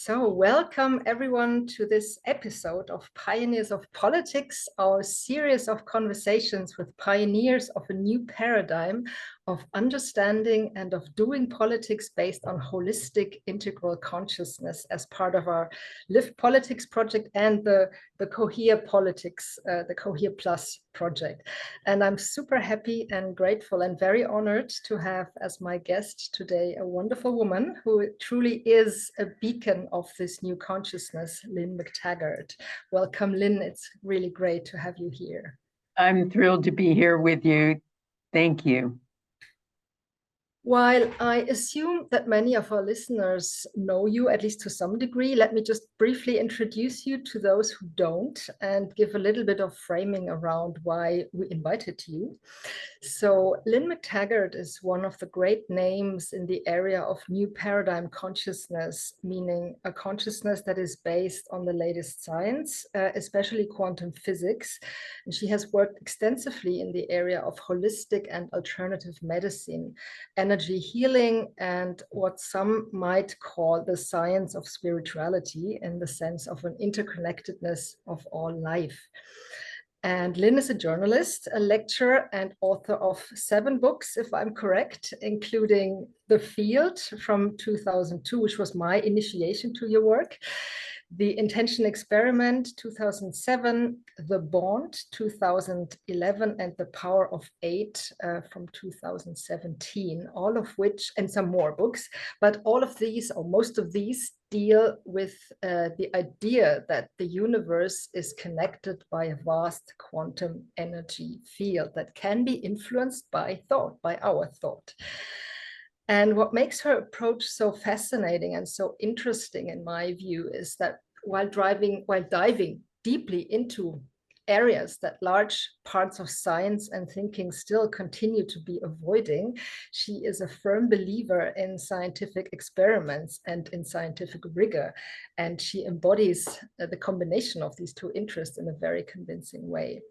So, welcome everyone to this episode of Pioneers of Politics, our series of conversations with pioneers of a new paradigm of understanding and of doing politics based on holistic integral consciousness as part of our Live Politics project and the Cohere Politics, the Cohere Plus project. And I'm super happy and grateful and very honored to have as my guest today a wonderful woman who truly is a beacon of this new consciousness, Lynne McTaggart. Welcome, Lynn. It's really great to have you here. I'm thrilled to be here with you. Thank you. While I assume that many of our listeners know you, at least to some degree, let me just briefly introduce you to those who don't and give a little bit of framing around why we invited you. So Lynne McTaggart is one of the great names in the area of new paradigm consciousness, meaning a consciousness that is based on the latest science, especially quantum physics. And she has worked extensively in the area of holistic and alternative medicine, energy healing, and what some might call the science of spirituality in the sense of an interconnectedness of all life. And Lynn is a journalist, a lecturer, and author of 7 books, if I'm correct, including The Field from 2002, which was my initiation to your work, The Intention Experiment, 2007, The Bond, 2011, and The Power of 8 from 2017, all of which, and some more books, but all of these, or most of these, deal with the idea that the universe is connected by a vast quantum energy field that can be influenced by thought, by our thought. And what makes her approach so fascinating and so interesting, in my view, is that while diving deeply into areas that large parts of science and thinking still continue to be avoiding, she is a firm believer in scientific experiments and in scientific rigor. And she embodies the combination of these two interests in a very convincing way.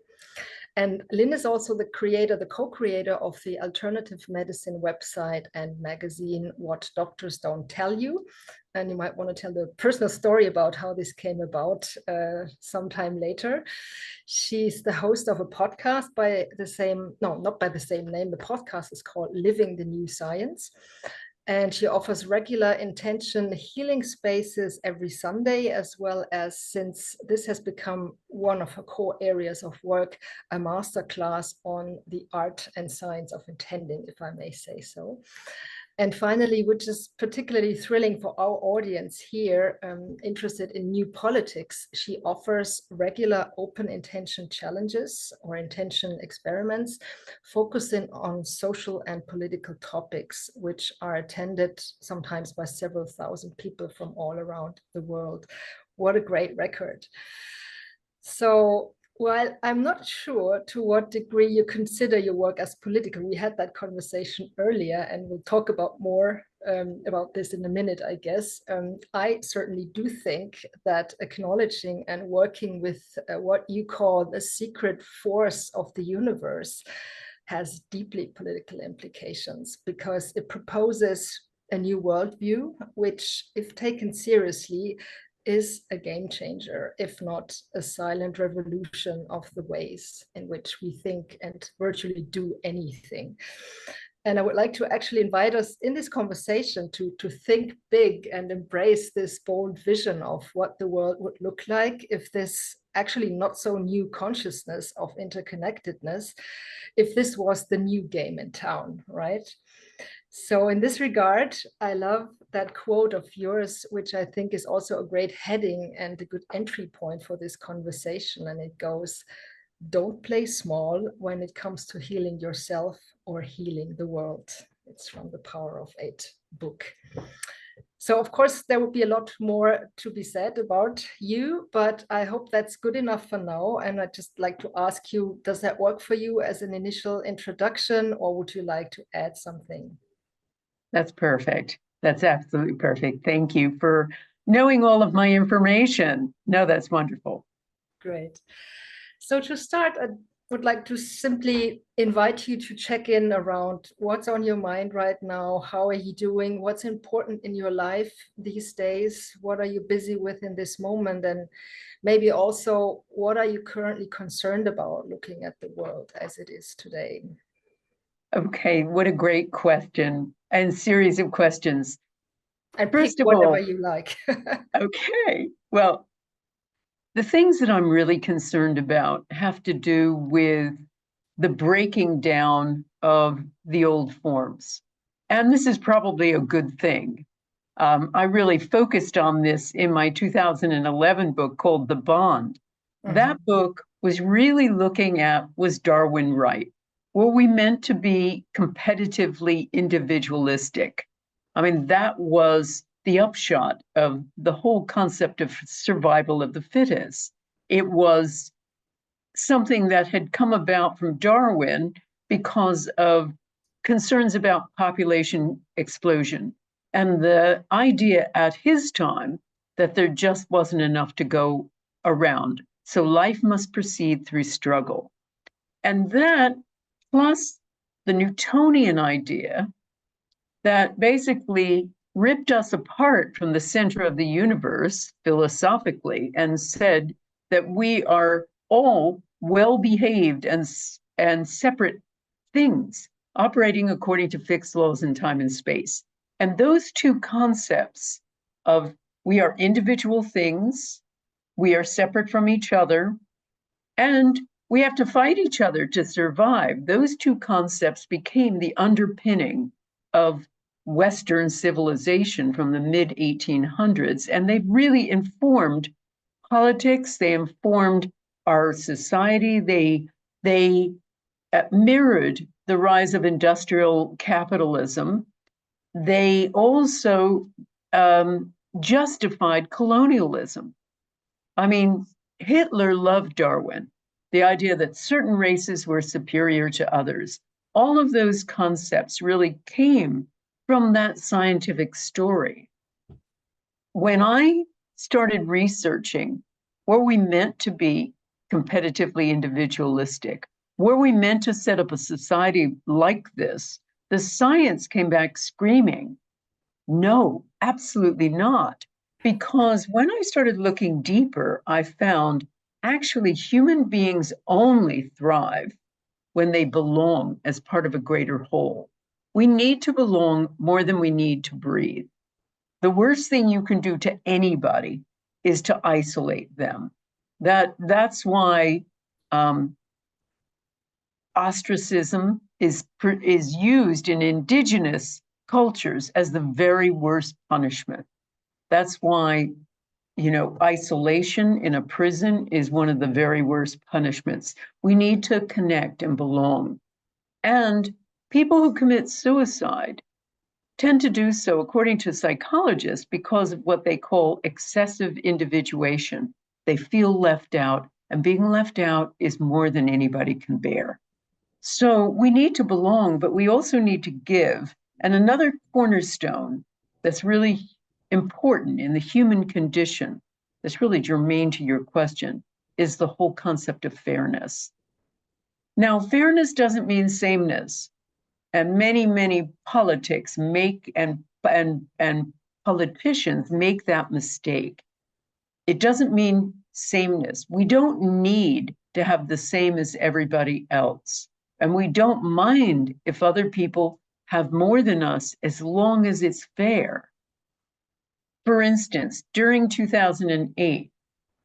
And Lynn is also the co-creator of the alternative medicine website and magazine, What Doctors Don't Tell You. And you might want to tell the personal story about how this came about sometime later. She's the host of a podcast by the same, no, not by the same name. The podcast is called Living the New Science. And she offers regular intention healing spaces every Sunday, as well as, since this has become one of her core areas of work, a masterclass on the art and science of intending, if I may say so. And finally, which is particularly thrilling for our audience here, interested in new politics, she offers regular open intention challenges or intention experiments, focusing on social and political topics, which are attended sometimes by several thousand people from all around the world. What a great record. So, while I'm not sure to what degree you consider your work as political, we had that conversation earlier, and we'll talk about more about this in a minute, I guess. I certainly do think that acknowledging and working with what you call the secret force of the universe has deeply political implications, because it proposes a new worldview, which, if taken seriously, is a game changer, if not a silent revolution of the ways in which we think and virtually do anything. And I would like to actually invite us in this conversation to think big and embrace this bold vision of what the world would look like if this actually not so new consciousness of interconnectedness, if this was the new game in town, right? So in this regard, I love that quote of yours, which I think is also a great heading and a good entry point for this conversation. And it goes, don't play small when it comes to healing yourself or healing the world. It's from the Power of 8 book. So of course, there would be a lot more to be said about you, but I hope that's good enough for now. And I'd just like to ask you, does that work for you as an initial introduction, or would you like to add something? That's perfect. That's absolutely perfect. Thank you for knowing all of my information. No, that's wonderful. Great. So to start, would like to simply invite you to check in around what's on your mind right now. How are you doing? What's important in your life these days? What are you busy with in this moment? And maybe also, what are you currently concerned about looking at the world as it is today? Okay, what a great question and series of questions. And pick First of whatever all, you like. okay, well, the things that I'm really concerned about have to do with the breaking down of the old forms. And this is probably a good thing. I really focused on this in my 2011 book called The Bond. That book was really looking at, was Darwin right? Were we meant to be competitively individualistic? I mean, that was the upshot of the whole concept of survival of the fittest. It was something that had come about from Darwin because of concerns about population explosion and the idea at his time that there just wasn't enough to go around. So life must proceed through struggle. And that, plus the Newtonian idea that basically ripped us apart from the center of the universe philosophically and said that we are all well behaved and separate things operating according to fixed laws in time and space. And those two concepts of we are individual things, we are separate from each other, and we have to fight each other to survive. Those two concepts became the underpinning of Western civilization from the mid 1800s, and they've really informed politics. They informed our society. They mirrored the rise of industrial capitalism. They also justified colonialism. I mean, Hitler loved Darwin, the idea that certain races were superior to others. All of those concepts really came from that scientific story. When I started researching, were we meant to be competitively individualistic? Were we meant to set up a society like this? The science came back screaming, no, absolutely not. Because when I started looking deeper, I found actually human beings only thrive when they belong as part of a greater whole. We need to belong more than we need to breathe. The worst thing you can do to anybody is to isolate them. That's why ostracism is used in indigenous cultures as the very worst punishment. That's why, isolation in a prison is one of the very worst punishments. We need to connect and belong. And people who commit suicide tend to do so, according to psychologists, because of what they call excessive individuation. They feel left out, and being left out is more than anybody can bear. So we need to belong, but we also need to give. And another cornerstone that's really important in the human condition, that's really germane to your question, is the whole concept of fairness. Now, fairness doesn't mean sameness. And many politics make and politicians make that mistake. It doesn't mean sameness. We don't need to have the same as everybody else. And we don't mind if other people have more than us as long as it's fair. For instance, during 2008,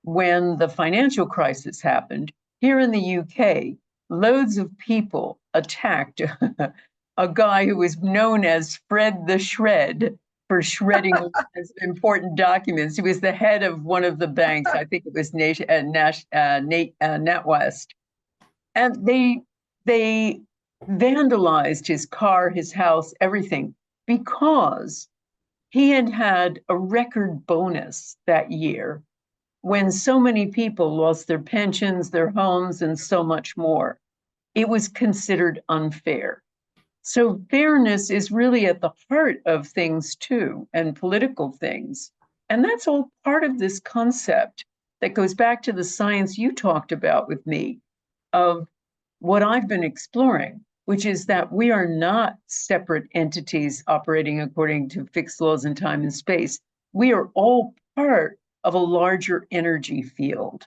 when the financial crisis happened, here in the UK, loads of people attacked a guy who was known as Fred the Shred for shredding important documents. He was the head of one of the banks. I think it was NatWest. And they vandalized his car, his house, everything, because he had had a record bonus that year when so many people lost their pensions, their homes, and so much more. It was considered unfair. So fairness is really at the heart of things too, and political things. And that's all part of this concept that goes back to the science you talked about with me of what I've been exploring, which is that we are not separate entities operating according to fixed laws in time and space. We are all part of a larger energy field.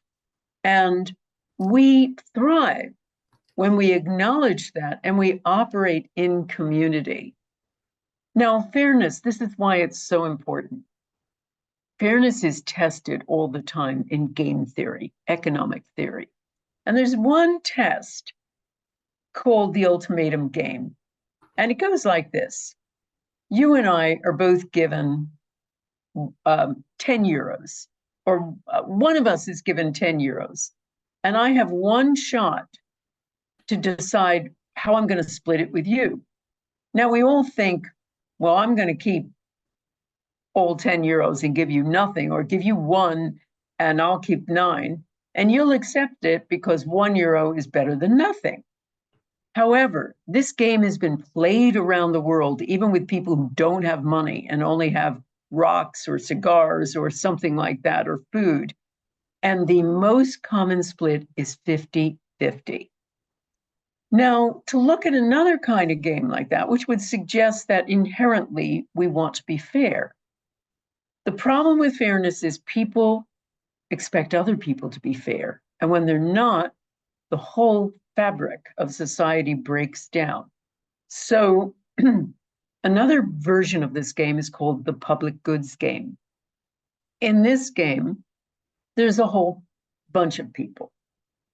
And we thrive when we acknowledge that and we operate in community. Now, fairness, this is why it's so important. Fairness is tested all the time in game theory, economic theory. And there's one test called the ultimatum game. And it goes like this. You and I are both given 10 euros, or one of us is given 10 euros. And I have one shot to decide how I'm going to split it with you. Now, we all think, well, I'm going to keep all 10 euros and give you nothing, or give you one and I'll keep 9. And you'll accept it because 1 euro is better than nothing. However, this game has been played around the world, even with people who don't have money and only have rocks or cigars or something like that, or food. And the most common split is 50-50. Now, to look at another kind of game like that, which would suggest that inherently we want to be fair. The problem with fairness is people expect other people to be fair. And when they're not, the whole fabric of society breaks down. So another version of this game is called the public goods game. In this game, there's a whole bunch of people,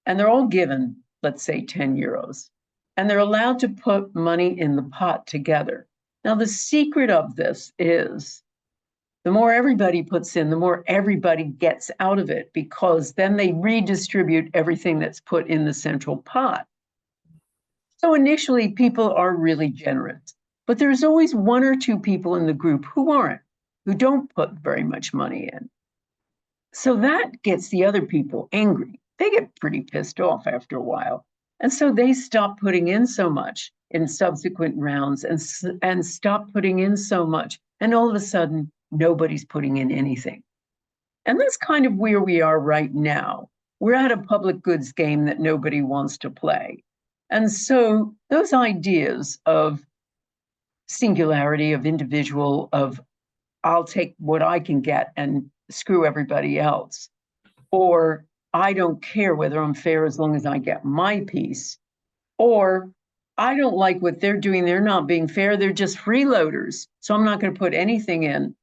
and they're all given, let's say, 10 euros, and they're allowed to put money in the pot together. Now, the secret of this is the more everybody puts in, the more everybody gets out of it, because then they redistribute everything that's put in the central pot. So initially, people are really generous, but there's always 1 or 2 people in the group who aren't, who don't put very much money in. So that gets the other people angry. They get pretty pissed off after a while. And so they stop putting in so much in subsequent rounds and stop putting in so much. And all of a sudden, nobody's putting in anything. And that's kind of where we are right now. We're at a public goods game that nobody wants to play. And so those ideas of singularity, of individual, of I'll take what I can get and screw everybody else, or I don't care whether I'm fair as long as I get my piece, or I don't like what they're doing, they're not being fair, they're just freeloaders, so I'm not going to put anything in.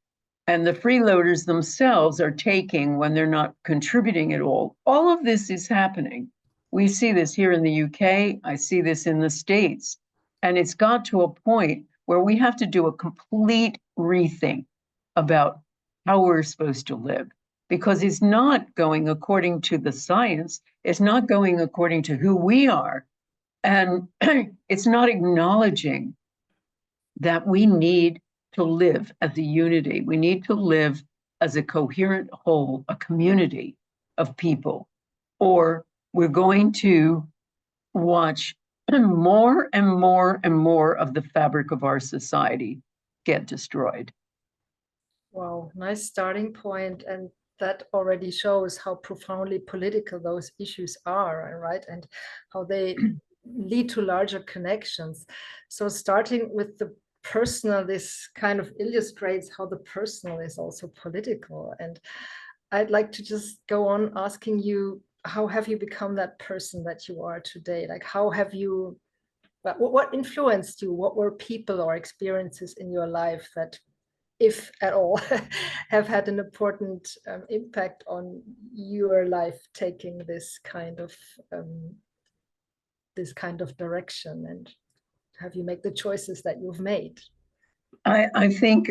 And the freeloaders themselves are taking when they're not contributing at all. All of this is happening. We see this here in the UK, I see this in the States, and it's got to a point where we have to do a complete rethink about how we're supposed to live, because it's not going according to the science, it's not going according to who we are, and it's not acknowledging that we need to live as a unity. We need to live as a coherent whole, a community of people, or we're going to watch more and more and more of the fabric of our society get destroyed. Wow, nice starting point. And that already shows how profoundly political those issues are, right? And how they lead to larger connections. So starting with the personal, this kind of illustrates how the personal is also political. And I'd like to just go on asking you, how have you become that person that you are today? Like, how have you, what influenced you? What were people or experiences in your life that, if at all, have had an important impact on your life taking this kind of direction, and have you made the choices that you've made? I think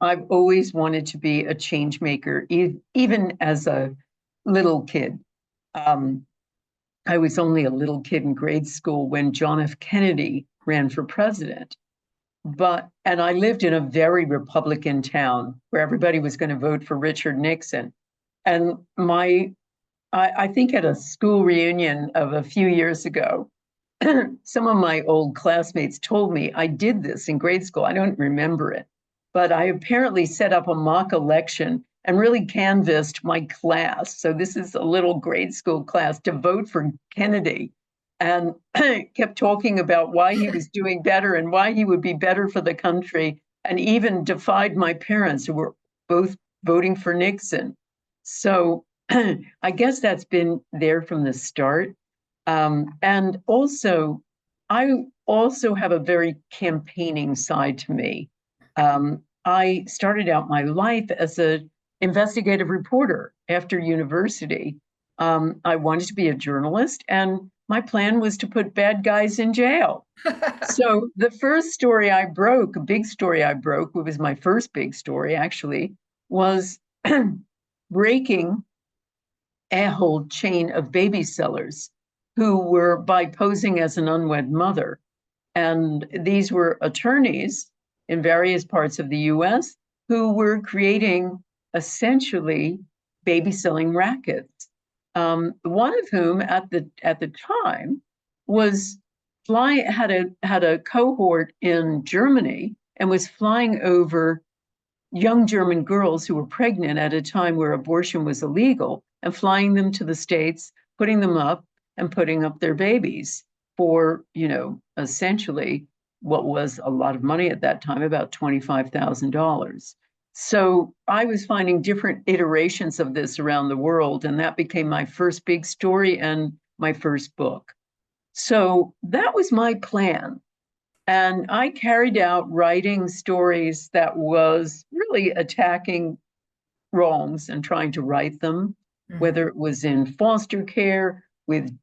I've always wanted to be a change maker, even as a little kid. I was only a little kid in grade school when John F. Kennedy ran for president. And I lived in a very Republican town where everybody was going to vote for Richard Nixon. And I think at a school reunion of a few years ago, some of my old classmates told me I did this in grade school. I don't remember it, but I apparently set up a mock election and really canvassed my class. So this is a little grade school class to vote for Kennedy. and kept talking about why he was doing better and why he would be better for the country, and even defied my parents, who were both voting for Nixon. So I guess that's been there from the start. And also, I also have a very campaigning side to me. I started out my life as an investigative reporter after university. I wanted to be a journalist, and my plan was to put bad guys in jail. So the first story I broke, a big story I broke, it was my first big story actually, was breaking a whole chain of baby sellers who were, by posing as an unwed mother. And these were attorneys in various parts of the US who were creating essentially baby selling rackets. One of whom at the time was had a cohort in Germany and was flying over young German girls who were pregnant at a time where abortion was illegal and flying them to the States, putting them up and putting up their babies for, essentially what was a lot of money at that time, about $25,000. So I was finding different iterations of this around the world, and that became my first big story and my first book. So that was my plan. And I carried out writing stories that was really attacking wrongs and trying to right them, whether it was in foster care, with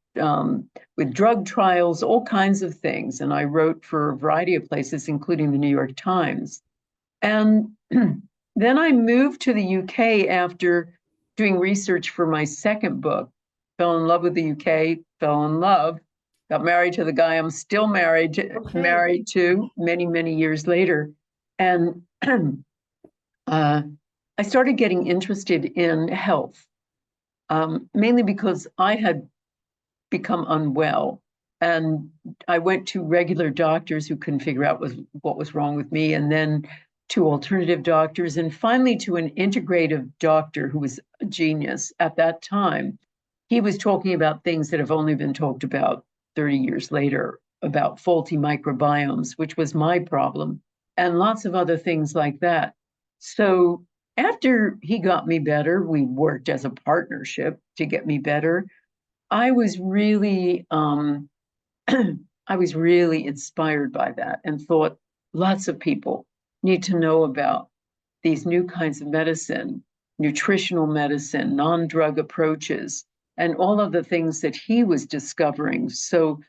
drug trials, all kinds of things. And I wrote for a variety of places, including the New York Times. And then I moved to the UK after doing research for my second book, fell in love with the UK, fell in love, got married to the guy I'm still married to many, many years later. And I started getting interested in health, mainly because I had become unwell. And I went to regular doctors who couldn't figure out what was wrong with me, and then to alternative doctors, and finally to an integrative doctor who was a genius at that time. He was talking about things that have only been talked about 30 years later, about faulty microbiomes, which was my problem, and lots of other things like that. So after he got me better, we worked as a partnership to get me better. I was really, I was really inspired by that and thought lots of people need to know about these new kinds of medicine, nutritional medicine, non-drug approaches, and all of the things that he was discovering. So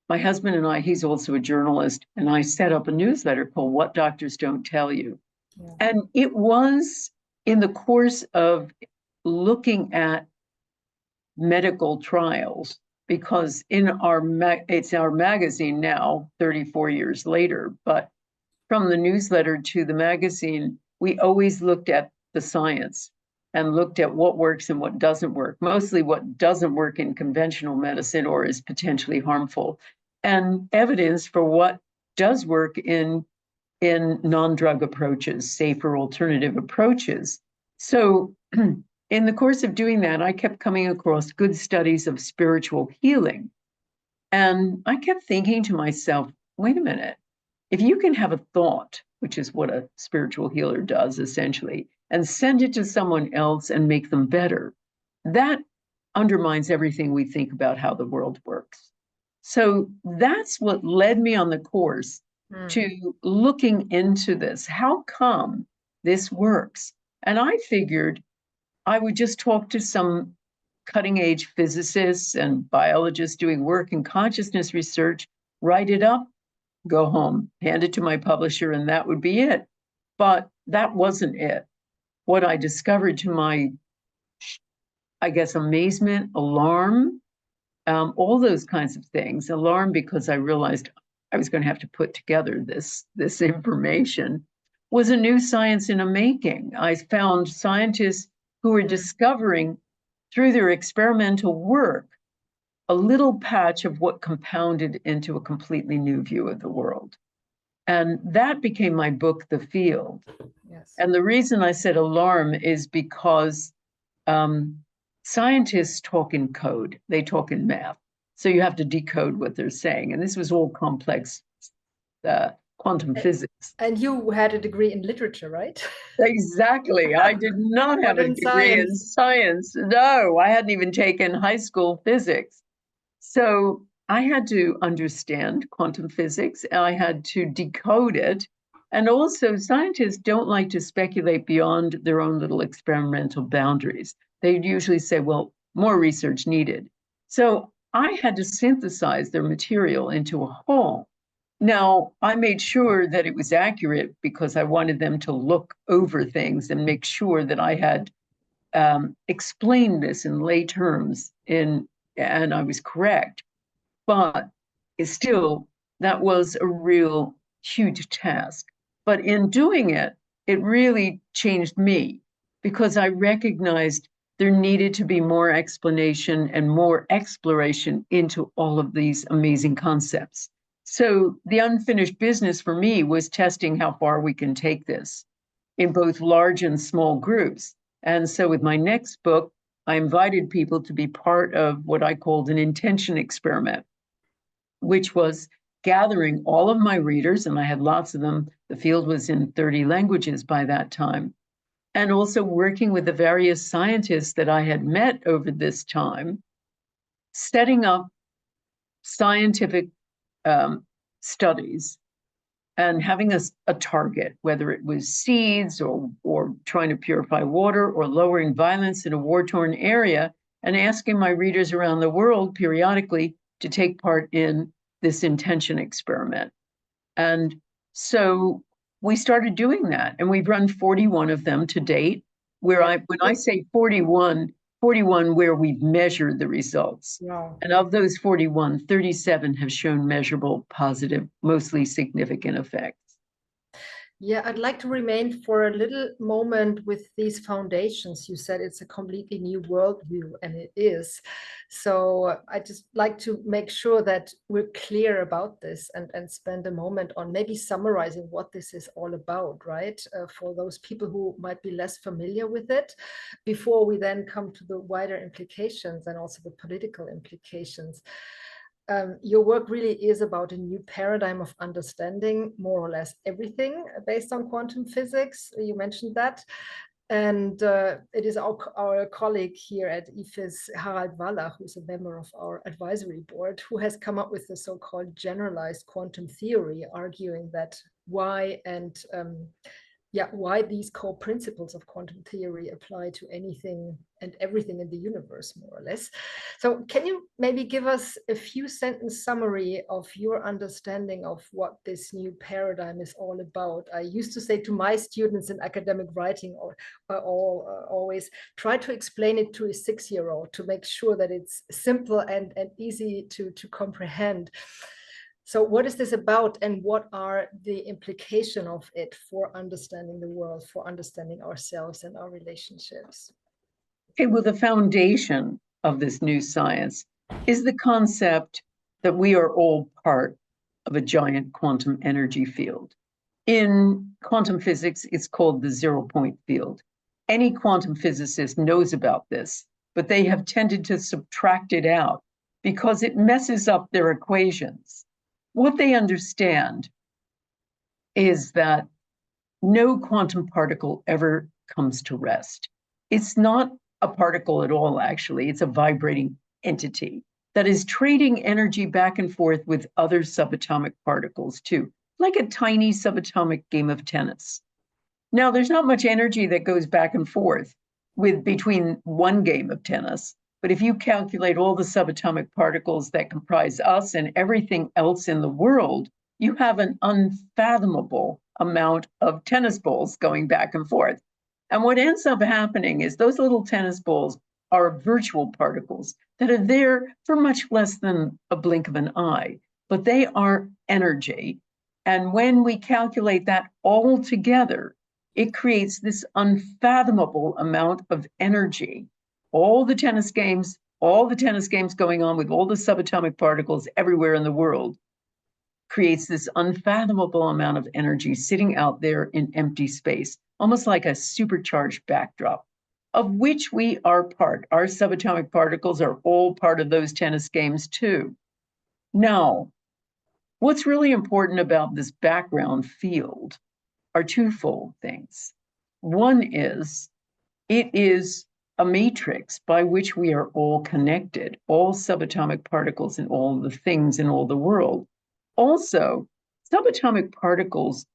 my husband and I, he's also a journalist, and I set up a newsletter called What Doctors Don't Tell You. Yeah. And it was in the course of looking at medical trials, because it's our magazine now, 34 years later, but from the newsletter to the magazine, we always looked at the science and looked at what works and what doesn't work, mostly what doesn't work in conventional medicine or is potentially harmful, and evidence for what does work in non-drug approaches, safer alternative approaches. So in the course of doing that, I kept coming across good studies of spiritual healing. And I kept thinking to myself, wait a minute, if you can have a thought, which is what a spiritual healer does essentially, and send it to someone else and make them better, that undermines everything we think about how the world works. So that's what led me on the course to looking into this. How come this works? And I figured I would just talk to some cutting edge physicists and biologists doing work in consciousness research, write it up, go home, hand it to my publisher, and that would be it. But that wasn't it. What I discovered, to my, I guess, amazement, alarm, all those kinds of things. Alarm because I realized I was going to have to put together this information, was a new science in a making. I found scientists who were discovering through their experimental work a little patch of what compounded into a completely new view of the world. And that became my book, The Field. Yes. And the reason I said alarm is because scientists talk in code, they talk in math. So you have to decode what they're saying. And this was all complex quantum physics. And you had a degree in literature, right? Exactly. I did not have a degree in science. No, I hadn't even taken high school physics. So I had to understand quantum physics. I had to decode it. And also, scientists don't like to speculate beyond their own little experimental boundaries. They usually say, well, more research needed. So I had to synthesize their material into a whole. Now, I made sure that it was accurate because I wanted them to look over things and make sure that I had explained this in lay terms, and I was correct. But it's still, that was a real huge task. But in doing it, it really changed me because I recognized there needed to be more explanation and more exploration into all of these amazing concepts. So the unfinished business for me was testing how far we can take this in both large and small groups. And so with my next book, I invited people to be part of what I called an intention experiment, which was gathering all of my readers, and I had lots of them. The field was in 30 languages by that time. And also working with the various scientists that I had met over this time, setting up scientific studies and having a target, whether it was seeds or trying to purify water or lowering violence in a war-torn area, and asking my readers around the world periodically to take part in this intention experiment. And so we started doing that, and we've run 41 of them to date, where when I say 41 where we've measured the results. Wow. And of those 41, 37 have shown measurable, positive, mostly significant effects. Yeah, I'd like to remain for a little moment with these foundations. You said it's a completely new worldview, and it is. So I just like to make sure that we're clear about this and spend a moment on maybe summarizing what this is all about, right? For those people who might be less familiar with it, before we then come to the wider implications and also the political implications. Your work really is about a new paradigm of understanding more or less everything based on quantum physics. You mentioned that. And it is our colleague here at IFES, Harald Waller, who's a member of our advisory board, who has come up with the so-called generalized quantum theory, arguing that why these core principles of quantum theory apply to anything and everything in the universe, more or less. So can you maybe give us a few sentence summary of your understanding of what this new paradigm is all about? I used to say to my students in academic writing always try to explain it to a 6-year-old to make sure that it's simple and easy to comprehend. So what is this about, and what are the implications of it for understanding the world, for understanding ourselves and our relationships? Okay, well, the foundation of this new science is the concept that we are all part of a giant quantum energy field. In quantum physics, it's called the zero-point field. Any quantum physicist knows about this, but they have tended to subtract it out because it messes up their equations. What they understand is that no quantum particle ever comes to rest. It's not a particle at all, actually. It's a vibrating entity that is trading energy back and forth with other subatomic particles, too, like a tiny subatomic game of tennis. Now, there's not much energy that goes back and forth between one game of tennis. But if you calculate all the subatomic particles that comprise us and everything else in the world, you have an unfathomable amount of tennis balls going back and forth. And what ends up happening is those little tennis balls are virtual particles that are there for much less than a blink of an eye, but they are energy. And when we calculate that all together, it creates this unfathomable amount of energy. All the tennis games going on with all the subatomic particles everywhere in the world creates this unfathomable amount of energy sitting out there in empty space, almost like a supercharged backdrop. of which we are part. Our subatomic particles are all part of those tennis games too. Now, what's really important about this background field are twofold things. One is, it is a matrix by which we are all connected, all subatomic particles and all the things in all the world. Also, subatomic particles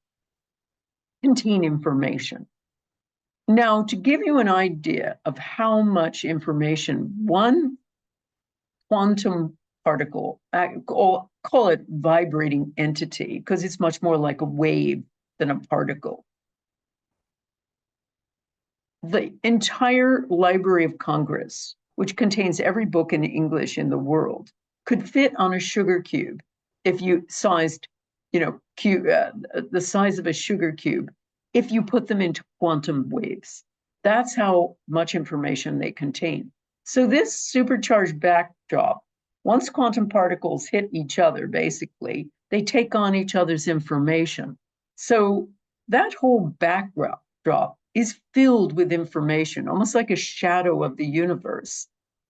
contain information. Now, to give you an idea of how much information one quantum particle, call it vibrating entity, because it's much more like a wave than a particle. The entire Library of Congress, which contains every book in English in the world, could fit on a sugar cube if you sized, the size of a sugar cube, if you put them into quantum waves. That's how much information they contain. So this supercharged backdrop, once quantum particles hit each other, basically, they take on each other's information. So that whole backdrop is filled with information, almost like a shadow of the universe.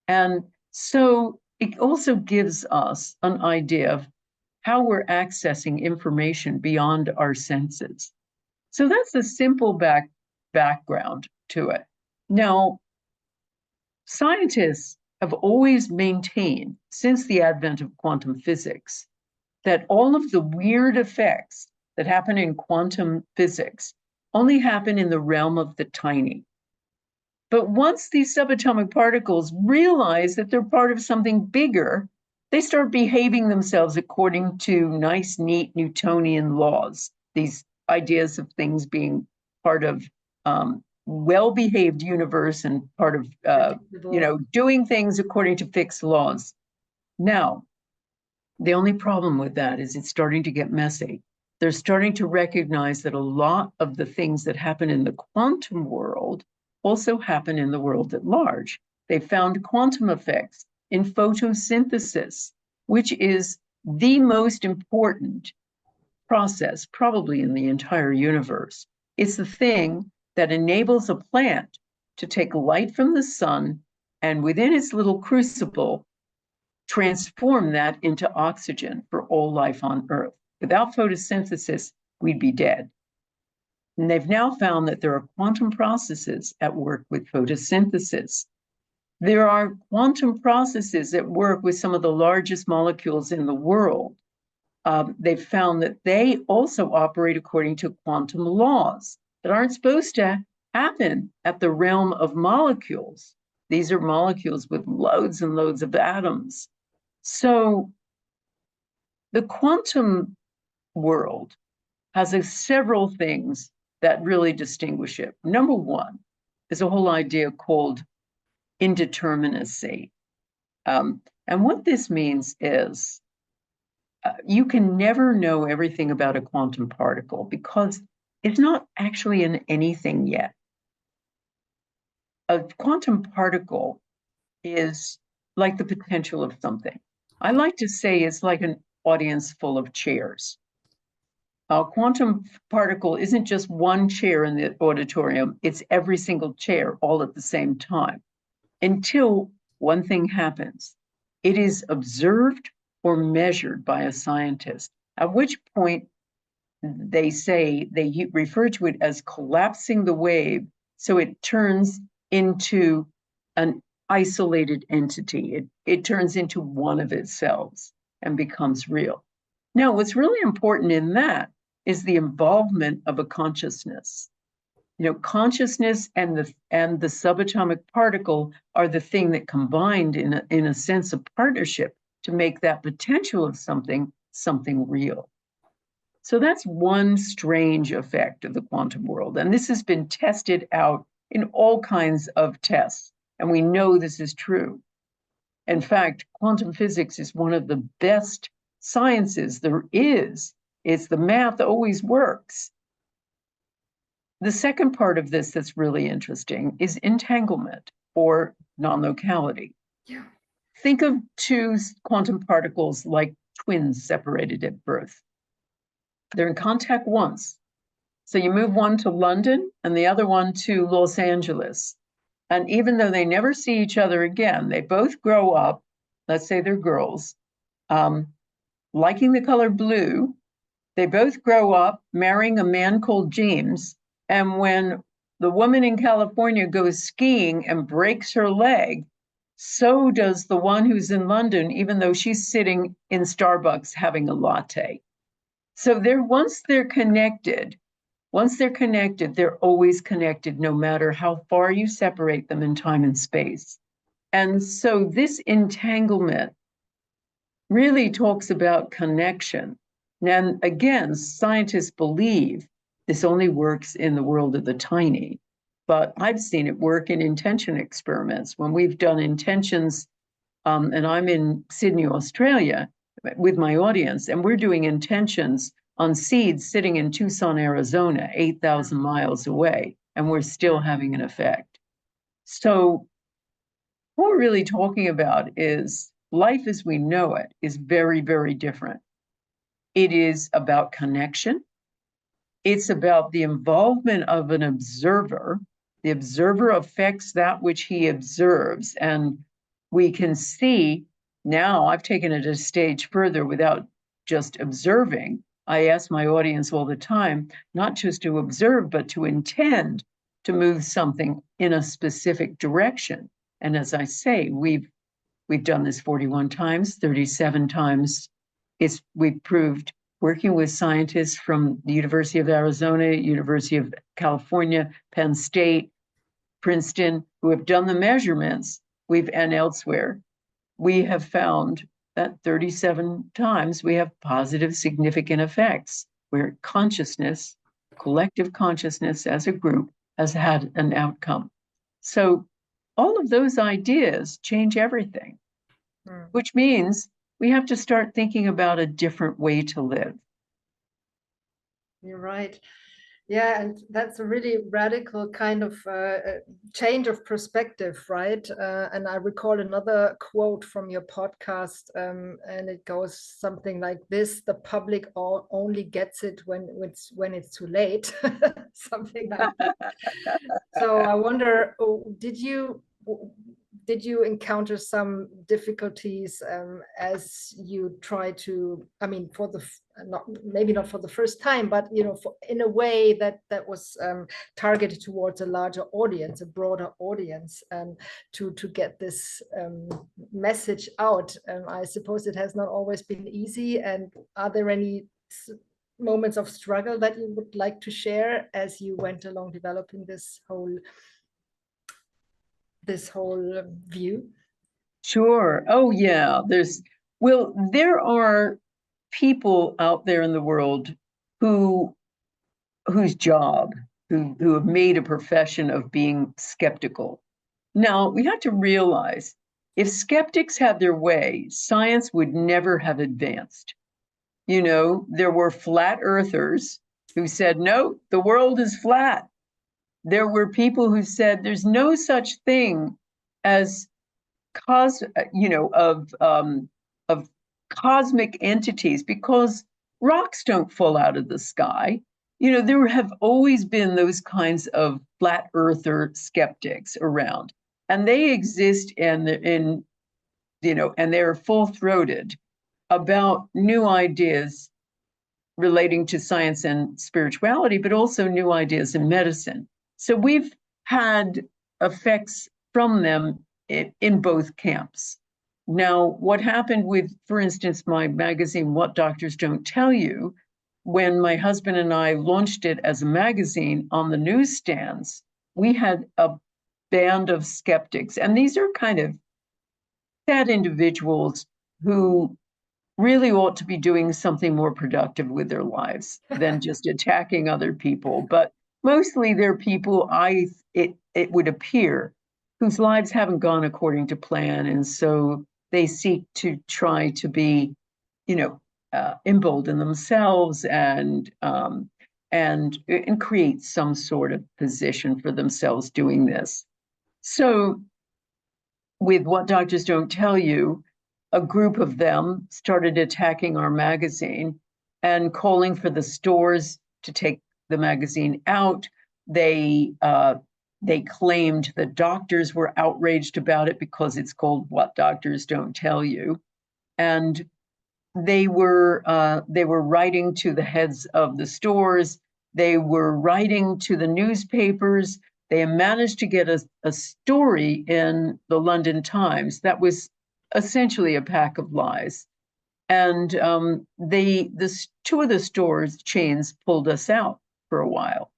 And so it also gives us an idea of how we're accessing information beyond our senses. So that's the simple background to it. Now, scientists have always maintained, since the advent of quantum physics, that all of the weird effects that happen in quantum physics only happen in the realm of the tiny. But once these subatomic particles realize that they're part of something bigger, they start behaving themselves according to nice, neat Newtonian laws, these ideas of things being part of well-behaved universe and part of, doing things according to fixed laws. Now, the only problem with that is it's starting to get messy. They're starting to recognize that a lot of the things that happen in the quantum world also happen in the world at large. They found quantum effects in photosynthesis, which is the most important process probably in the entire universe. It's the thing that enables a plant to take light from the sun and within its little crucible, transform that into oxygen for all life on Earth. Without photosynthesis, we'd be dead. And they've now found that there are quantum processes at work with photosynthesis. There are quantum processes at work with some of the largest molecules in the world. They've found that they also operate according to quantum laws that aren't supposed to happen at the realm of molecules. These are molecules with loads and loads of atoms. So the quantum world has several things that really distinguish it. Number one is a whole idea called indeterminacy. And what this means is you can never know everything about a quantum particle because it's not actually in anything yet. A quantum particle is like the potential of something. I like to say it's like an audience full of chairs. A quantum particle isn't just one chair in the auditorium, it's every single chair all at the same time, until one thing happens. It is observed or measured by a scientist, at which point they say, they refer to it as collapsing the wave, so it turns into an isolated entity. It turns into one of itself and becomes real. Now, what's really important in that is the involvement of a consciousness. Consciousness and the subatomic particle are the thing that combined in a sense of partnership to make that potential of something real. So that's one strange effect of the quantum world. And this has been tested out in all kinds of tests. And we know this is true. In fact, quantum physics is one of the best sciences there is. It's the math always works. The second part of this that's really interesting is entanglement or non-locality. Yeah. Think of two quantum particles like twins separated at birth. They're in contact once. So you move one to London and the other one to Los Angeles. And even though they never see each other again, they both grow up, let's say they're girls, liking the color blue. They both grow up marrying a man called James. And when the woman in California goes skiing and breaks her leg, so does the one who's in London, even though she's sitting in Starbucks having a latte. So once they're connected, they're always connected, no matter how far you separate them in time and space. And so this entanglement really talks about connection. And again, scientists believe this only works in the world of the tiny, but I've seen it work in intention experiments. When we've done intentions, and I'm in Sydney, Australia, with my audience, and we're doing intentions on seeds sitting in Tucson, Arizona, 8,000 miles away, and we're still having an effect. So what we're really talking about is life as we know it is very, very different. It is about connection. It's about the involvement of an observer. The observer affects that which he observes. And we can see now, I've taken it a stage further without just observing. I ask my audience all the time, not just to observe, but to intend to move something in a specific direction. And as I say, we've done this 41 times, 37 times. We've proved, working with scientists from the University of Arizona, University of California, Penn State, Princeton, who have done the measurements, and elsewhere, we have found that 37 times we have positive, significant effects where consciousness, collective consciousness as a group, has had an outcome. So all of those ideas change everything, which means we have to start thinking about a different way to live. You're right. Yeah, and that's a really radical kind of change of perspective, right? And I recall another quote from your podcast, and it goes something like this: "The public only gets it when it's too late," something like that. So I wonder, did you encounter some difficulties as you try to, I mean, maybe not for the first time, but in a way that was targeted towards a larger audience, a broader audience, to get this message out? I suppose it has not always been easy. And are there any moments of struggle that you would like to share as you went along developing this whole view? Sure. Oh, yeah. There are people out there in the world whose job, who have made a profession of being skeptical. Now, we have to realize, if skeptics had their way, science would never have advanced. There were flat earthers who said, no, the world is flat. There were people who said there's no such thing as of cosmic entities, because rocks don't fall out of the sky. There have always been those kinds of flat earther skeptics around, and they exist, and they're full-throated about new ideas relating to science and spirituality, but also new ideas in medicine. So we've had effects from them in both camps. Now, what happened with, for instance, my magazine, What Doctors Don't Tell You, when my husband and I launched it as a magazine on the newsstands, we had a band of skeptics. And these are kind of sad individuals who really ought to be doing something more productive with their lives than just attacking other people. But mostly they're people, it would appear, whose lives haven't gone according to plan. And so they seek to try to be, embolden themselves and create some sort of position for themselves doing this. So with What Doctors Don't Tell You, a group of them started attacking our magazine and calling for the stores to take the magazine out. They They claimed that doctors were outraged about it because it's called What Doctors Don't Tell You. And they were writing to the heads of the stores. They were writing to the newspapers. They managed to get a story in the London Times that was essentially a pack of lies. And two of the stores chains pulled us out for a while.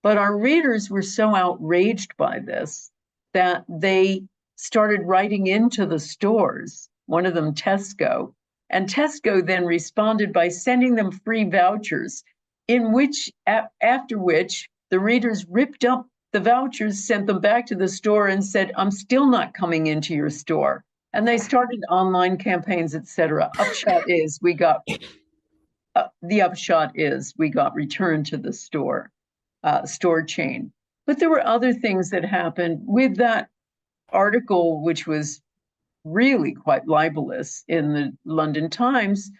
But our readers were so outraged by this that they started writing into the stores, one of them Tesco, and Tesco then responded by sending them free vouchers, after which the readers ripped up the vouchers, sent them back to the store and said, I'm still not coming into your store. And they started online campaigns, etc. The upshot is we got returned to the store chain. But there were other things that happened with that article, which was really quite libelous in the London Times.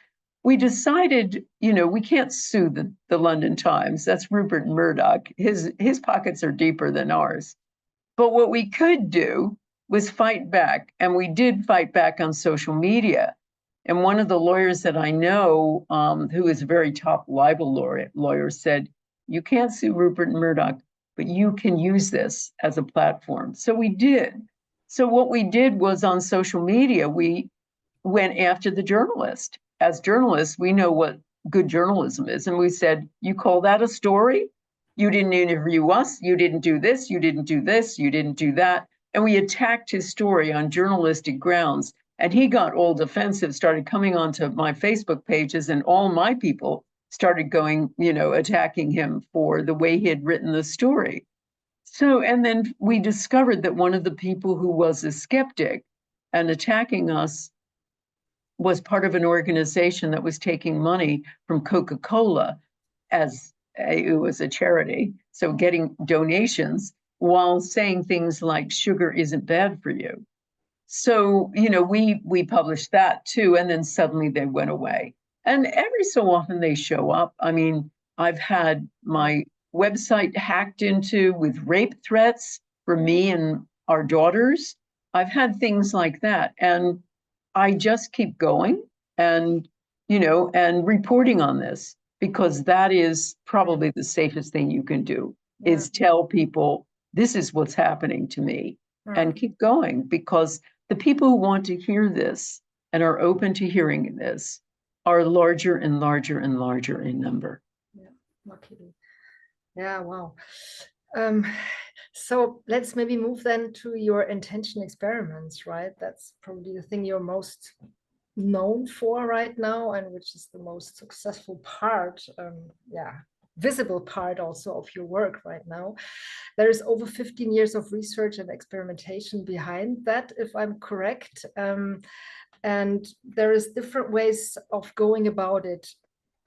We decided, we can't sue the London Times. That's Rupert Murdoch. His pockets are deeper than ours. But what we could do was fight back. And we did fight back on social media. And one of the lawyers that I know, who is a very top libel lawyer, said, you can't sue Rupert Murdoch, but you can use this as a platform. So we did. So what we did was on social media, we went after the journalist. As journalists, we know what good journalism is. And we said, you call that a story? You didn't interview us. You didn't do this. You didn't do this. You didn't do that. And we attacked his story on journalistic grounds. And he got all defensive, started coming onto my Facebook pages, and all my people started going, attacking him for the way he had written the story. So, and then we discovered that one of the people who was a skeptic and attacking us was part of an organization that was taking money from Coca-Cola as it was a charity. So getting donations while saying things like sugar isn't bad for you. So, we published that too, and then suddenly they went away. And every so often they show up. I mean, I've had my website hacked into with rape threats for me and our daughters. I've had things like that. And I just keep going and, and reporting on this, because that is probably the safest thing you can do, is tell people this is what's happening to me and keep going, because the people who want to hear this and are open to hearing this are larger and larger and larger in number. Yeah, not kidding. Yeah, wow. So let's maybe move then to your intention experiments, right? That's probably the thing you're most known for right now, and which is the most successful part, visible part also of your work right now. There is over 15 years of research and experimentation behind that, if I'm correct. And there is different ways of going about it,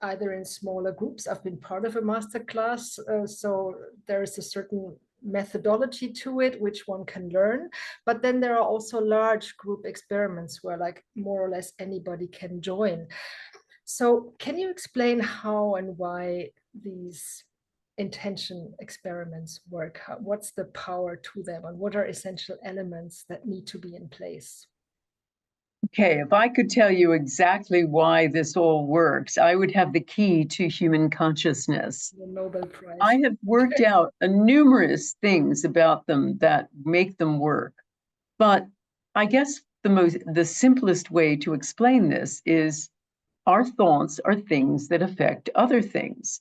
either in smaller groups. I've been part of a masterclass, so there is a certain methodology to it, which one can learn. But then there are also large group experiments where like more or less anybody can join. So can you explain how and why these intention experiments work? What's the power to them, and what are essential elements that need to be in place? Okay, if I could tell you exactly why this all works, I would have the key to human consciousness. The Nobel Prize. I have worked out numerous things about them that make them work. But I guess the simplest way to explain this is our thoughts are things that affect other things,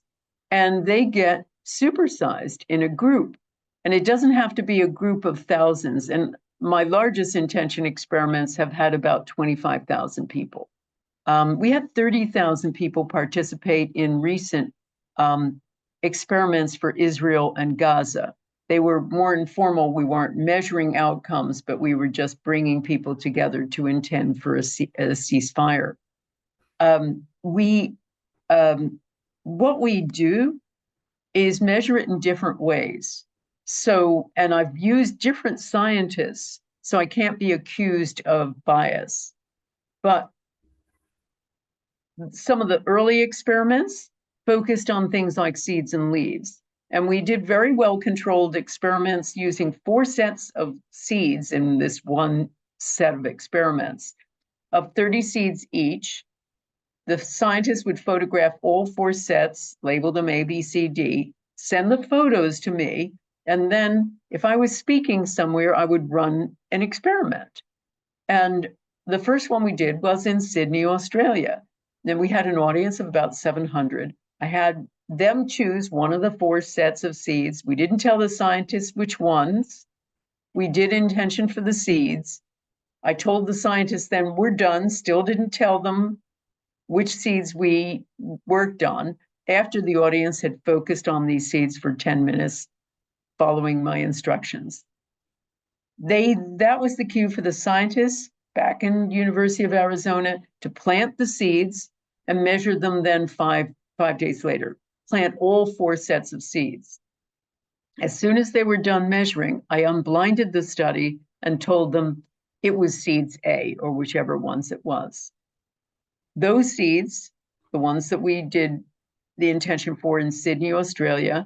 and they get supersized in a group. And it doesn't have to be a group of thousands. And my largest intention experiments have had about 25,000 people. We had 30,000 people participate in recent experiments for Israel and Gaza. They were more informal. We weren't measuring outcomes, but we were just bringing people together to intend for a ceasefire. What we do is measure it in different ways. So, and I've used different scientists, so I can't be accused of bias. But some of the early experiments focused on things like seeds and leaves. And we did very well-controlled experiments using 4 sets of seeds in this one set of experiments of 30 seeds each. The scientists would photograph all 4 sets, label them A, B, C, D, send the photos to me, and then if I was speaking somewhere, I would run an experiment. And the first one we did was in Sydney, Australia. Then we had an audience of about 700. I had them choose one of the 4 sets of seeds. We didn't tell the scientists which ones. We did intention for the seeds. I told the scientists then we're done, still didn't tell them which seeds we worked on after the audience had focused on these seeds for 10 minutes following my instructions. That was the cue for the scientists back in University of Arizona to plant the seeds and measure them then five days later. Plant all 4 sets of seeds. As soon as they were done measuring, I unblinded the study and told them it was seeds A, or whichever ones it was. Those seeds, the ones that we did the intention for in Sydney, Australia,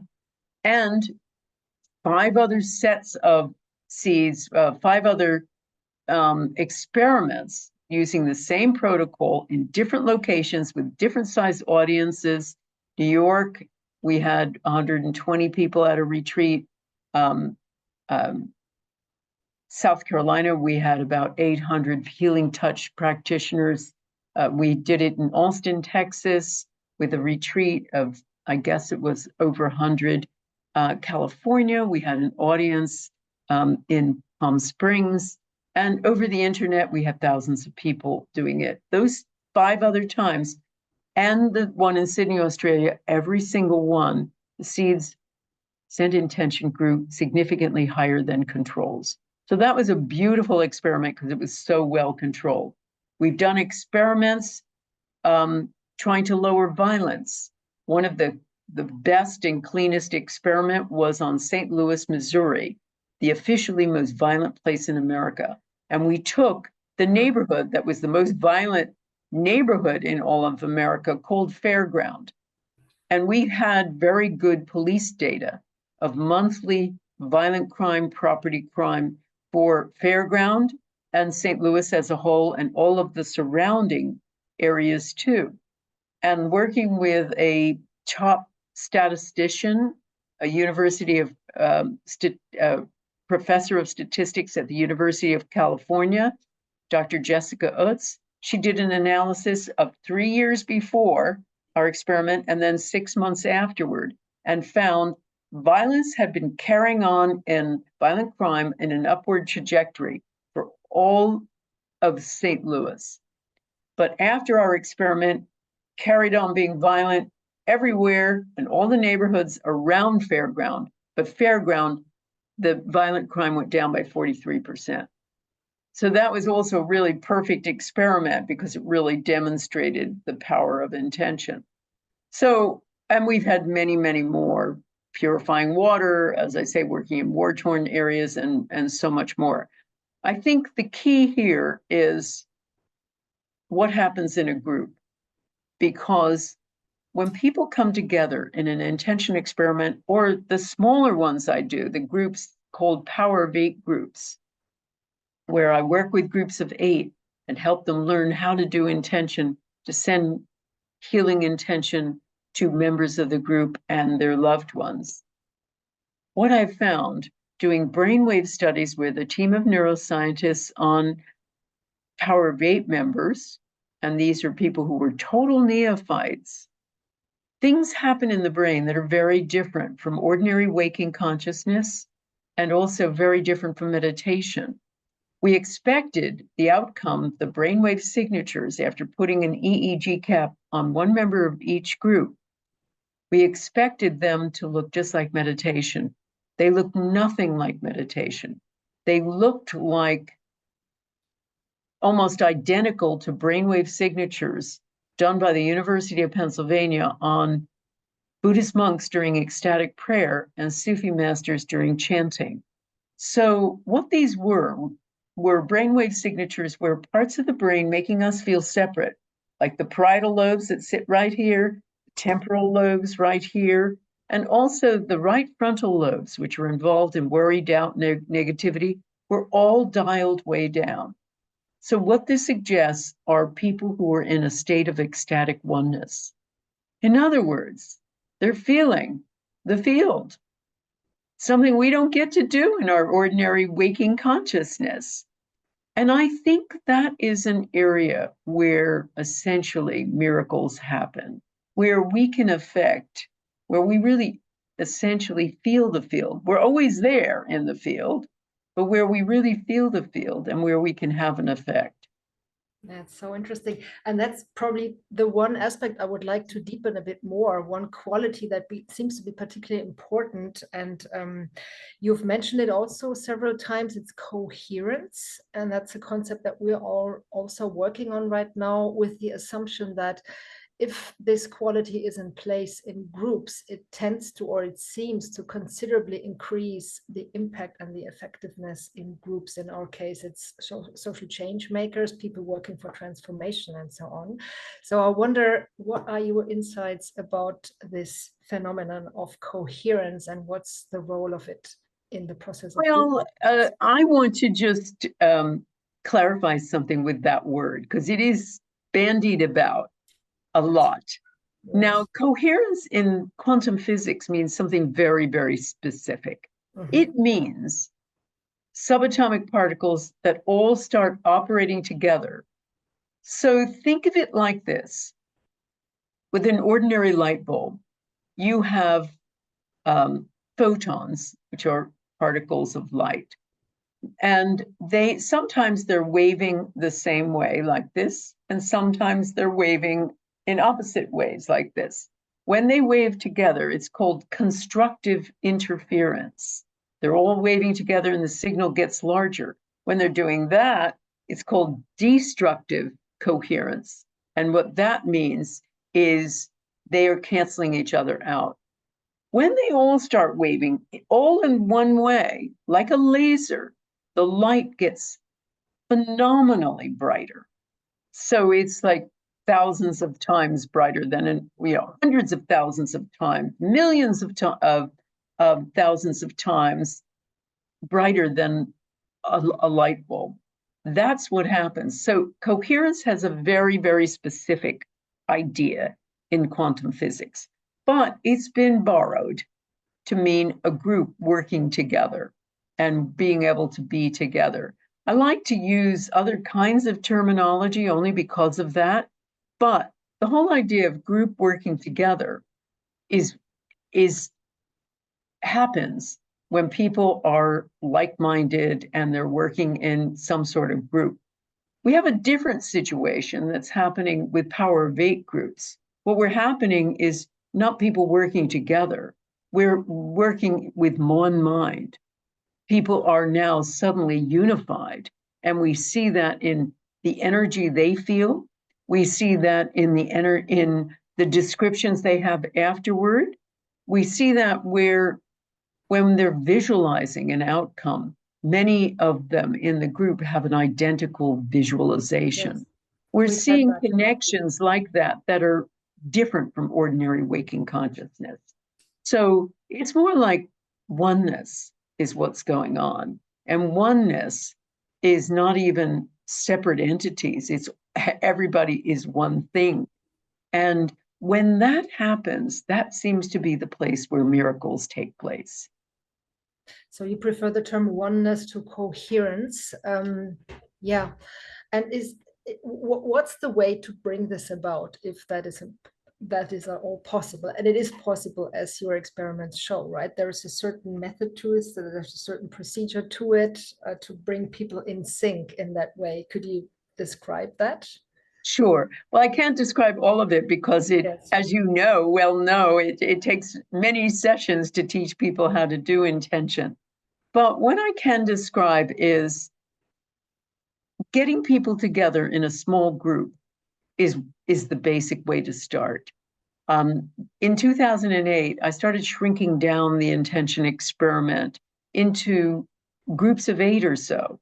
and 5 other sets of seeds, 5 other experiments using the same protocol in different locations with different size audiences. New York, we had 120 people at a retreat. South Carolina, we had about 800 healing touch practitioners. We did it in Austin, Texas, with a retreat of, I guess it was over 100. California, we had an audience in Palm Springs. And over the internet, we had thousands of people doing it. Those 5 other times, and the one in Sydney, Australia, every single one, the seeds sent intention grew significantly higher than controls. So that was a beautiful experiment because it was so well controlled. We've done experiments trying to lower violence. One of the best and cleanest experiment was on St. Louis, Missouri, the officially most violent place in America. And we took the neighborhood that was the most violent neighborhood in all of America, called Fairground. And we had very good police data of monthly violent crime, property crime for Fairground and St. Louis as a whole, and all of the surrounding areas too. And working with a top statistician, a university of professor of statistics at the University of California, Dr. Jessica Utz, she did an analysis of 3 years before our experiment and then 6 months afterward, and found violence had been carrying on in violent crime in an upward trajectory for all of St. Louis. But after our experiment, carried on being violent everywhere in all the neighborhoods around Fairground. But Fairground, the violent crime went down by 43%. So that was also a really perfect experiment because it really demonstrated the power of intention. So, and we've had many, many more. Purifying water, as I say, working in war-torn areas, and so much more. I think the key here is what happens in a group. Because when people come together in an intention experiment, or the smaller ones I do, the groups called Power of 8 groups, where I work with groups of 8 and help them learn how to do intention, to send healing intention to members of the group and their loved ones. What I've found doing brainwave studies with a team of neuroscientists on Power of 8 members, and these are people who were total neophytes, things happen in the brain that are very different from ordinary waking consciousness and also very different from meditation. We expected the outcome, the brainwave signatures, after putting an EEG cap on one member of each group. We expected them to look just like meditation. They looked nothing like meditation. They looked like almost identical to brainwave signatures done by the University of Pennsylvania on Buddhist monks during ecstatic prayer and Sufi masters during chanting. So what these were brainwave signatures where parts of the brain making us feel separate, like the parietal lobes that sit right here, temporal lobes right here, And also the right frontal lobes, which are involved in worry, doubt, negativity, were all dialed way down. So what this suggests are people who are in a state of ecstatic oneness. In other words, they're feeling the field, something we don't get to do in our ordinary waking consciousness. And I think that is an area where essentially miracles happen, where we can affect, where we really essentially feel the field. We're always there in the field, but where we really feel the field and where we can have an effect. That's so interesting. And that's probably the one aspect I would like to deepen a bit more, one quality that seems to be particularly important. And you've mentioned it also several times, it's coherence. And that's a concept that we're all also working on right now, with the assumption that if this quality is in place in groups, it tends to, or it seems to considerably increase the impact and the effectiveness in groups. In our case, it's social change makers, people working for transformation and so on. So I wonder, what are your insights about this phenomenon of coherence, and what's the role of it in the process of Well, I want to just clarify something with that word, because it is bandied about a lot. Yes. Now, coherence in quantum physics means something very, very specific. It means subatomic particles that all start operating together. So think of it like this. With an ordinary light bulb, you have photons, which are particles of light. And sometimes they're waving the same way like this, and sometimes they're waving in opposite ways like this. When they wave together, it's called constructive interference. They're all waving together and the signal gets larger. When they're doing that, it's called destructive coherence. And what that means is they are canceling each other out. When they all start waving all in one way, like a laser, the light gets phenomenally brighter. So it's like thousands of times brighter than hundreds of thousands of times, millions of thousands of times brighter than a light bulb. That's what happens. So coherence has a very, very specific idea in quantum physics, but it's been borrowed to mean a group working together and being able to be together. I like to use other kinds of terminology only because of that, but the whole idea of group working together happens when people are like-minded and they're working in some sort of group. We have a different situation that's happening with power of 8 groups. What we're happening is not people working together. We're working with one mind. People are now suddenly unified, and we see that in the energy they feel. We see that in the descriptions they have afterward. We see that when they're visualizing an outcome, many of them in the group have an identical visualization. Yes. We're seeing connections like that are different from ordinary waking consciousness. So it's more like oneness is what's going on. And oneness is not even separate entities. It's everybody is one thing. And when that happens, that seems to be the place where miracles take place. So you prefer the term oneness to coherence. Yeah. And what's the way to bring this about, if that is all possible? And it is possible, as your experiments show, right? There is a certain method to it, so there's a certain procedure to it, to bring people in sync in that way. Could you describe that? Sure. Well, I can't describe all of it because as you know, it takes many sessions to teach people how to do intention. But what I can describe is getting people together in a small group is the basic way to start. In 2008, I started shrinking down the intention experiment into groups of 8 or so,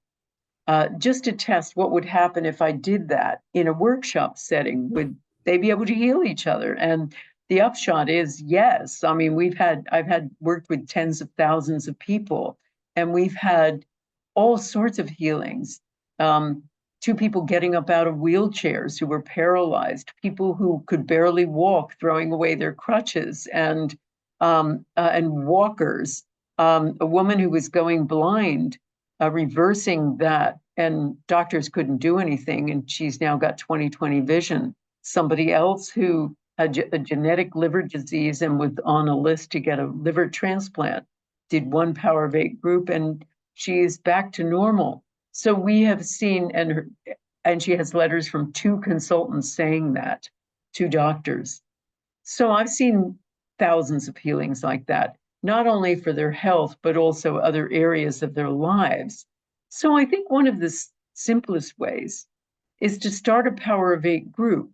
just to test what would happen if I did that in a workshop setting. Would they be able to heal each other? And the upshot is yes. I mean, I've had worked with tens of thousands of people, and we've had all sorts of healings. To people getting up out of wheelchairs who were paralyzed, people who could barely walk, throwing away their crutches, and walkers. A woman who was going blind, reversing that, and doctors couldn't do anything, and she's now got 20/20 vision. Somebody else who had a genetic liver disease and was on a list to get a liver transplant did one Power of Eight group, and she is back to normal. So we have seen, and she has letters from 2 consultants saying that, 2 doctors. So I've seen thousands of healings like that, not only for their health, but also other areas of their lives. So I think one of the simplest ways is to start a Power of Eight group.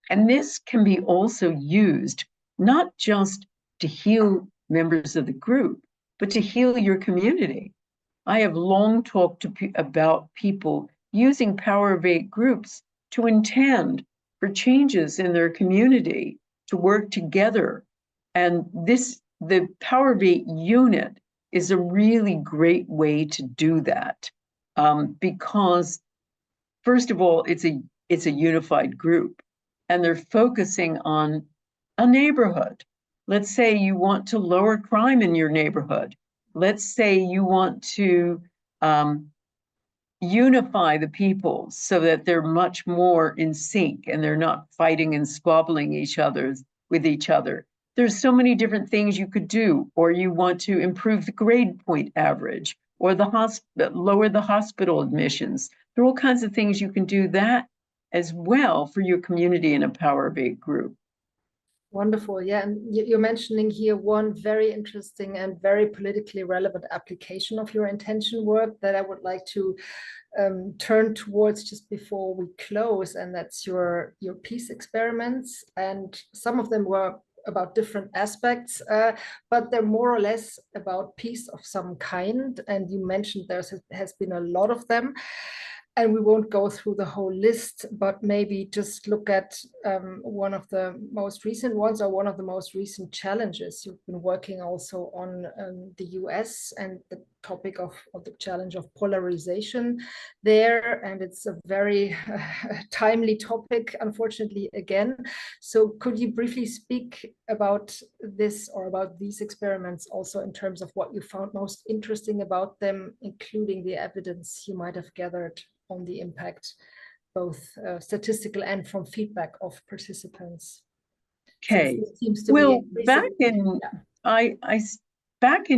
And this can be also used not just to heal members of the group, but to heal your community. I have long talked about people using Power of Eight groups to intend for changes in their community, to work together. And the Power of Eight unit is a really great way to do that, because, first of all, it's a unified group, and they're focusing on a neighborhood. Let's say you want to lower crime in your neighborhood. Let's say you want to unify the people so that they're much more in sync and they're not fighting and squabbling with each other. There's so many different things you could do. Or you want to improve the grade point average, or lower the hospital admissions. There are all kinds of things you can do that as well for your community in a Power of Eight group. Wonderful. Yeah. And you're mentioning here one very interesting and very politically relevant application of your intention work that I would like to turn towards just before we close. And that's your peace experiments. And some of them were about different aspects, but they're more or less about peace of some kind. And you mentioned there has been a lot of them. And we won't go through the whole list, but maybe just look at one of the most recent ones, or one of the most recent challenges. You've been working also on the US and the topic of the challenge of polarization there. And it's a very timely topic, unfortunately, again. So could you briefly speak about this, or about these experiments, also in terms of what you found most interesting about them, including the evidence you might have gathered on the impact, both statistical and from feedback of participants? Okay. Well, back in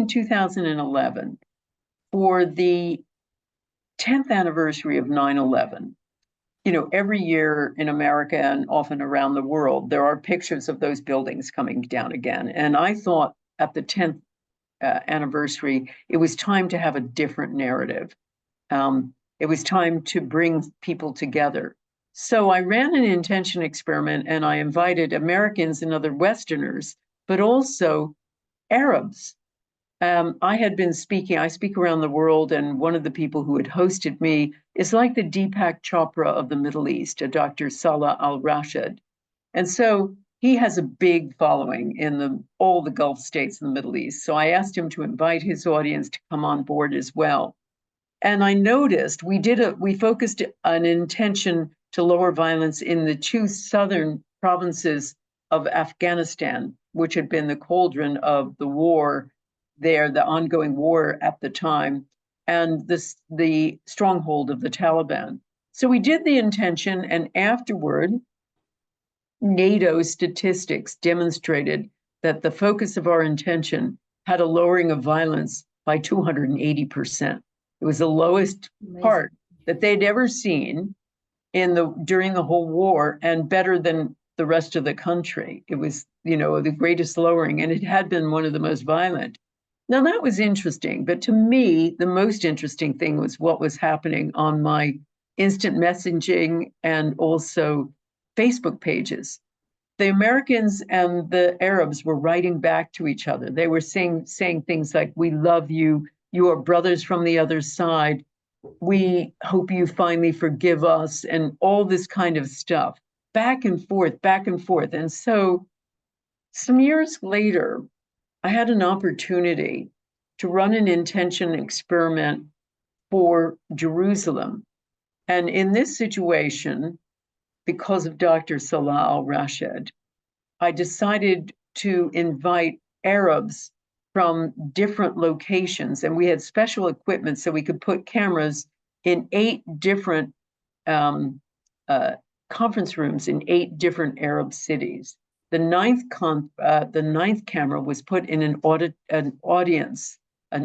2011, for the 10th anniversary of 9/11, every year in America and often around the world, there are pictures of those buildings coming down again. And I thought at the 10th anniversary, it was time to have a different narrative. It was time to bring people together. So I ran an intention experiment, and I invited Americans and other Westerners, but also Arabs. I speak around the world, and one of the people who had hosted me is like the Deepak Chopra of the Middle East, a Dr. Salah al-Rashid. And so he has a big following in all the Gulf states in the Middle East. So I asked him to invite his audience to come on board as well. And I noticed we focused an intention to lower violence in the 2 southern provinces of Afghanistan, which had been the cauldron of the war there, the ongoing war at the time, and the stronghold of the Taliban. So we did the intention, and afterward, NATO statistics demonstrated that the focus of our intention had a lowering of violence by 280%. It was the lowest part that they'd ever seen during the whole war, and better than the rest of the country. It was, the greatest lowering, and it had been one of the most violent. Now, that was interesting, but to me, the most interesting thing was what was happening on my instant messaging and also Facebook pages. The Americans and the Arabs were writing back to each other. They were saying things like, "We love you. You are brothers from the other side. We hope you finally forgive us," and all this kind of stuff, back and forth, back and forth. And so Some years later, I had an opportunity to run an intention experiment for Jerusalem. And in this situation, because of Dr. Salah al-Rashid, I decided to invite Arabs from different locations. And we had special equipment so we could put cameras in 8 different conference rooms in 8 different Arab cities. The ninth camera was put in an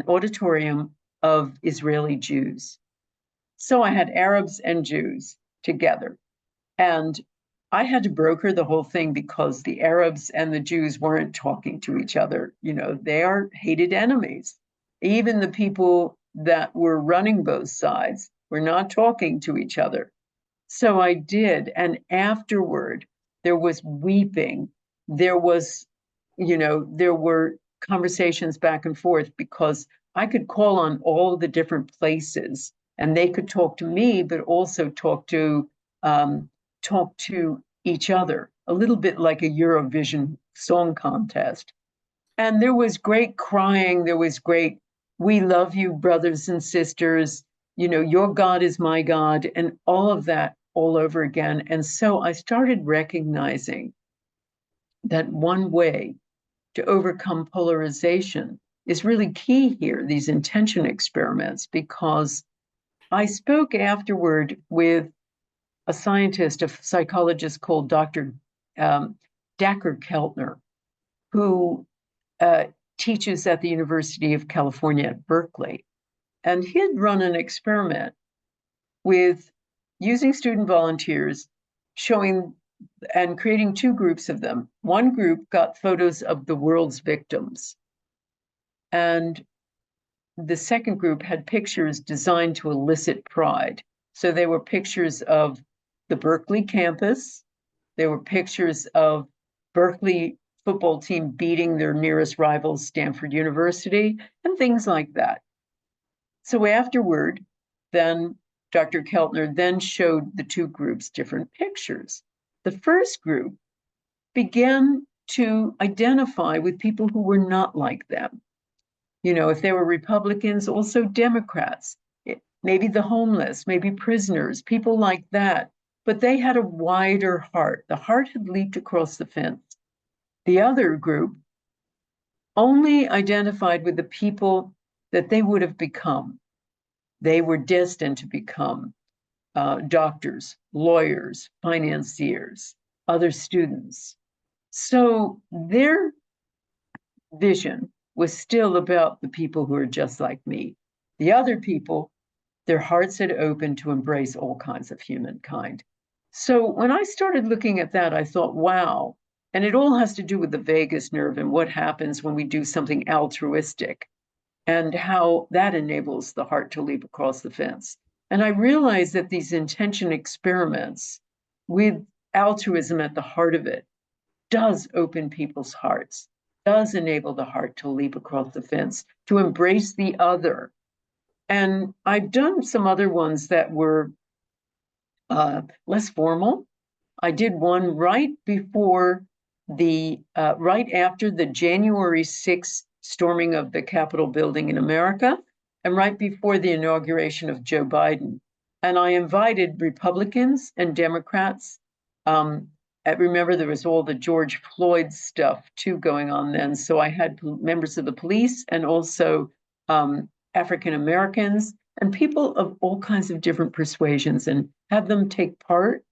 auditorium of Israeli Jews. So I had Arabs and Jews together. And I had to broker the whole thing because the Arabs and the Jews weren't talking to each other. You know, they are hated enemies. Even the people that were running both sides were not talking to each other. So I did. And afterward, there was weeping. There was, there were conversations back and forth because I could call on all the different places and they could talk to me, but also talk to each other, a little bit like a Eurovision song contest. And there was great crying. There was great, we love you, brothers and sisters. Your God is my God, and all of that all over again. And so I started recognizing that one way to overcome polarization is really key here, these intention experiments, because I spoke afterward with a scientist, a psychologist called Dr. Dacher Keltner, who teaches at the University of California at Berkeley. And he had run an experiment with using student volunteers, showing and creating 2 groups of them. One group got photos of the world's victims. And the second group had pictures designed to elicit pride. So they were pictures of the Berkeley campus. There were pictures of Berkeley football team beating their nearest rival, Stanford University, and things like that. So afterward, then Dr. Keltner then showed the 2 groups different pictures. The first group began to identify with people who were not like them. If they were Republicans, also Democrats, maybe the homeless, maybe prisoners, people like that. But they had a wider heart. The heart had leaped across the fence. The other group only identified with the people that they would have become. They were destined to become doctors, lawyers, financiers, other students. So their vision was still about the people who are just like me. The other people, their hearts had opened to embrace all kinds of humankind. So when I started looking at that, I thought, wow. And it all has to do with the vagus nerve and what happens when we do something altruistic and how that enables the heart to leap across the fence. And I realized that these intention experiments with altruism at the heart of it does open people's hearts, does enable the heart to leap across the fence, to embrace the other. And I've done some other ones that were less formal. I did one right after the January 6th storming of the Capitol building in America, and right before the inauguration of Joe Biden. And I invited Republicans and Democrats. Remember, there was all the George Floyd stuff too going on then. So I had members of the police and also African Americans and people of all kinds of different persuasions and have them take part.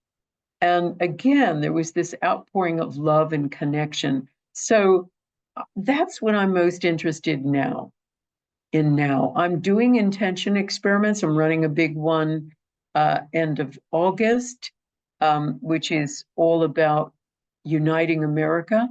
And again, there was this outpouring of love and connection. So that's what I'm most interested in now. I'm doing intention experiments. I'm running a big one end of August, which is all about uniting America.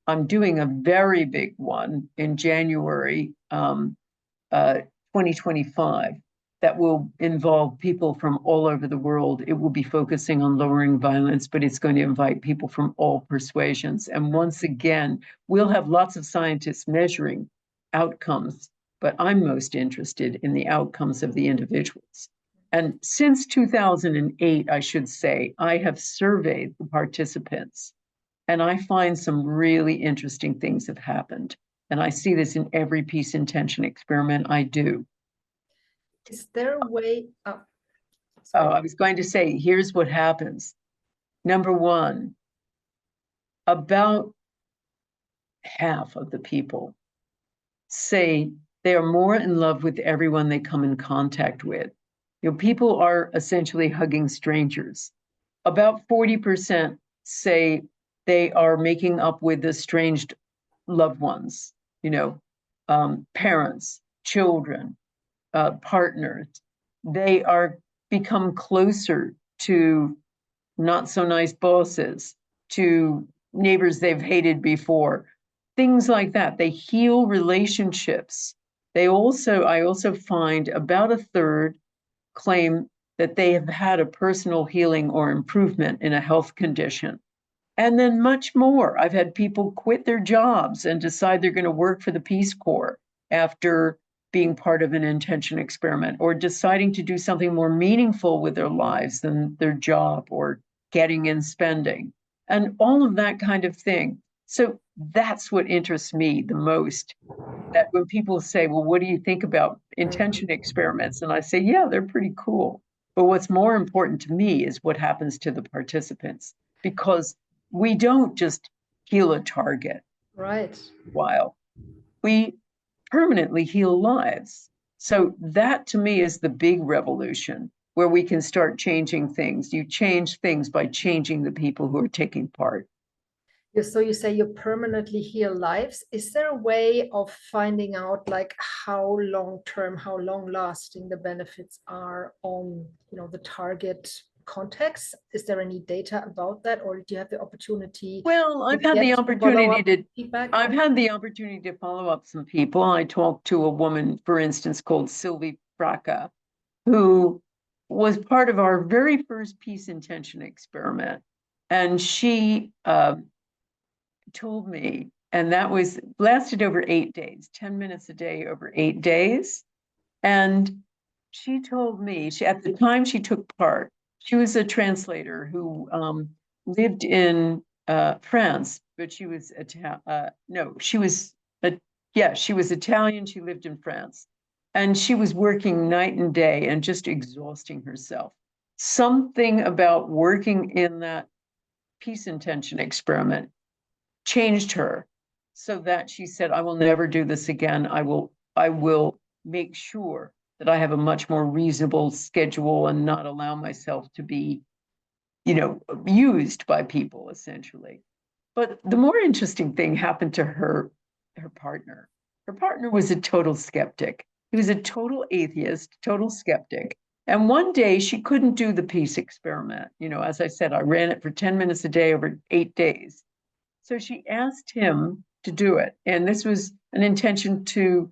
I'm doing a very big one in January 2025 that will involve people from all over the world. It will be focusing on lowering violence, but it's going to invite people from all persuasions. And once again, we'll have lots of scientists measuring outcomes, but I'm most interested in the outcomes of the individuals. And since 2008, I should say, I have surveyed the participants And I find some really interesting things have happened. And I see this in every peace intention experiment I do. Is there a way? Oh, Oh, I was going to say, here's what happens. Number one, about half of the people say they are more in love with everyone they come in contact with. You know, people are essentially hugging strangers. About 40% say they are making up with estranged loved ones, you know, parents, children, partners. They are become closer to not so nice bosses, to neighbors they've hated before, things like that. They heal relationships. I also find about a third claim that they have had a personal healing or improvement in a health condition. And then much more. I've had people quit their jobs and decide they're going to work for the Peace Corps after being part of an intention experiment, or deciding to do something more meaningful with their lives than their job, or getting in spending, and all of that kind of thing. So that's what interests me the most. That when people say, well, what do you think about intention experiments? And I say, yeah, they're pretty cool. But what's more important to me is what happens to the participants, because we don't just heal a target. right. While we permanently heal lives. So that to me is the big revolution, where we can start changing things. You change things by changing the people who are taking part. So you say you permanently heal lives. Is there a way of finding out like how long term, how long lasting the benefits are on, the target context? Is there any data about that, or do you have the opportunity Well, to get follow-up feedback? I've had the opportunity to follow up some people. I talked to a woman, for instance, called Sylvie Braca, who was part of our very first peace intention experiment. And she told me, and that was lasted over 8 days, 10 minutes a day over 8 days. And she told me, at the time she took part, she was a translator who lived in France, but she was she was Italian. She lived in France, and she was working night and day and just exhausting herself. Something about working in that peace intention experiment changed her, so that she said, I will never do this again. I will make sure that I have a much more reasonable schedule and not allow myself to be, abused by people, essentially. But the more interesting thing happened to her partner. Her partner was a total skeptic. He was a total atheist, total skeptic. And one day she couldn't do the peace experiment. As I said, I ran it for 10 minutes a day over 8 days. So she asked him to do it. And this was an intention to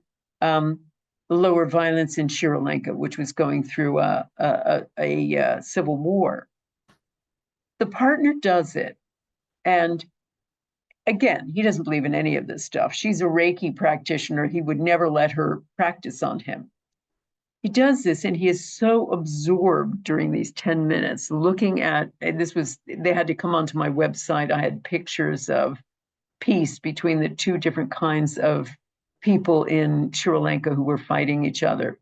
lower violence in Sri Lanka, which was going through a civil war. The partner does it. And again, he doesn't believe in any of this stuff. She's a Reiki practitioner. He would never let her practice on him. He does this, and he is so absorbed during these 10 minutes looking at, they had to come onto my website. I had pictures of peace between the two different kinds of people in Sri Lanka who were fighting each other.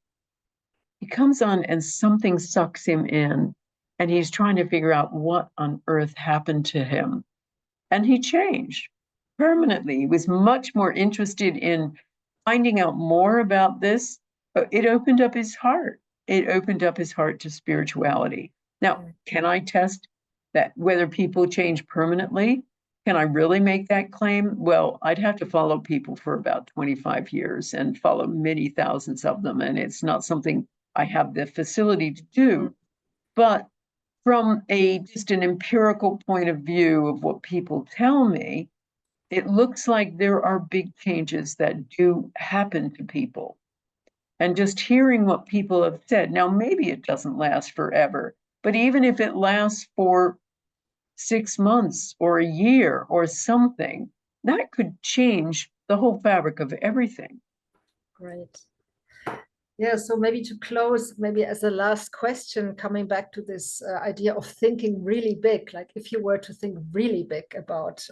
He comes on and something sucks him in, and he's trying to figure out what on earth happened to him. And he changed permanently. He was much more interested in finding out more about this. It opened up his heart. It opened up his heart to spirituality. Now, can I test that whether people change permanently? Can I really make that claim? Well, I'd have to follow people for about 25 years and follow many thousands of them. And it's not something I have the facility to do. But from just an empirical point of view of what people tell me, it looks like there are big changes that do happen to people. And just hearing what people have said, now maybe it doesn't last forever, but even if it lasts for 6 months or a year or something, that could change the whole fabric of everything. Great. Yeah, so maybe to close, maybe as a last question, coming back to this idea of thinking really big, like if you were to think really big about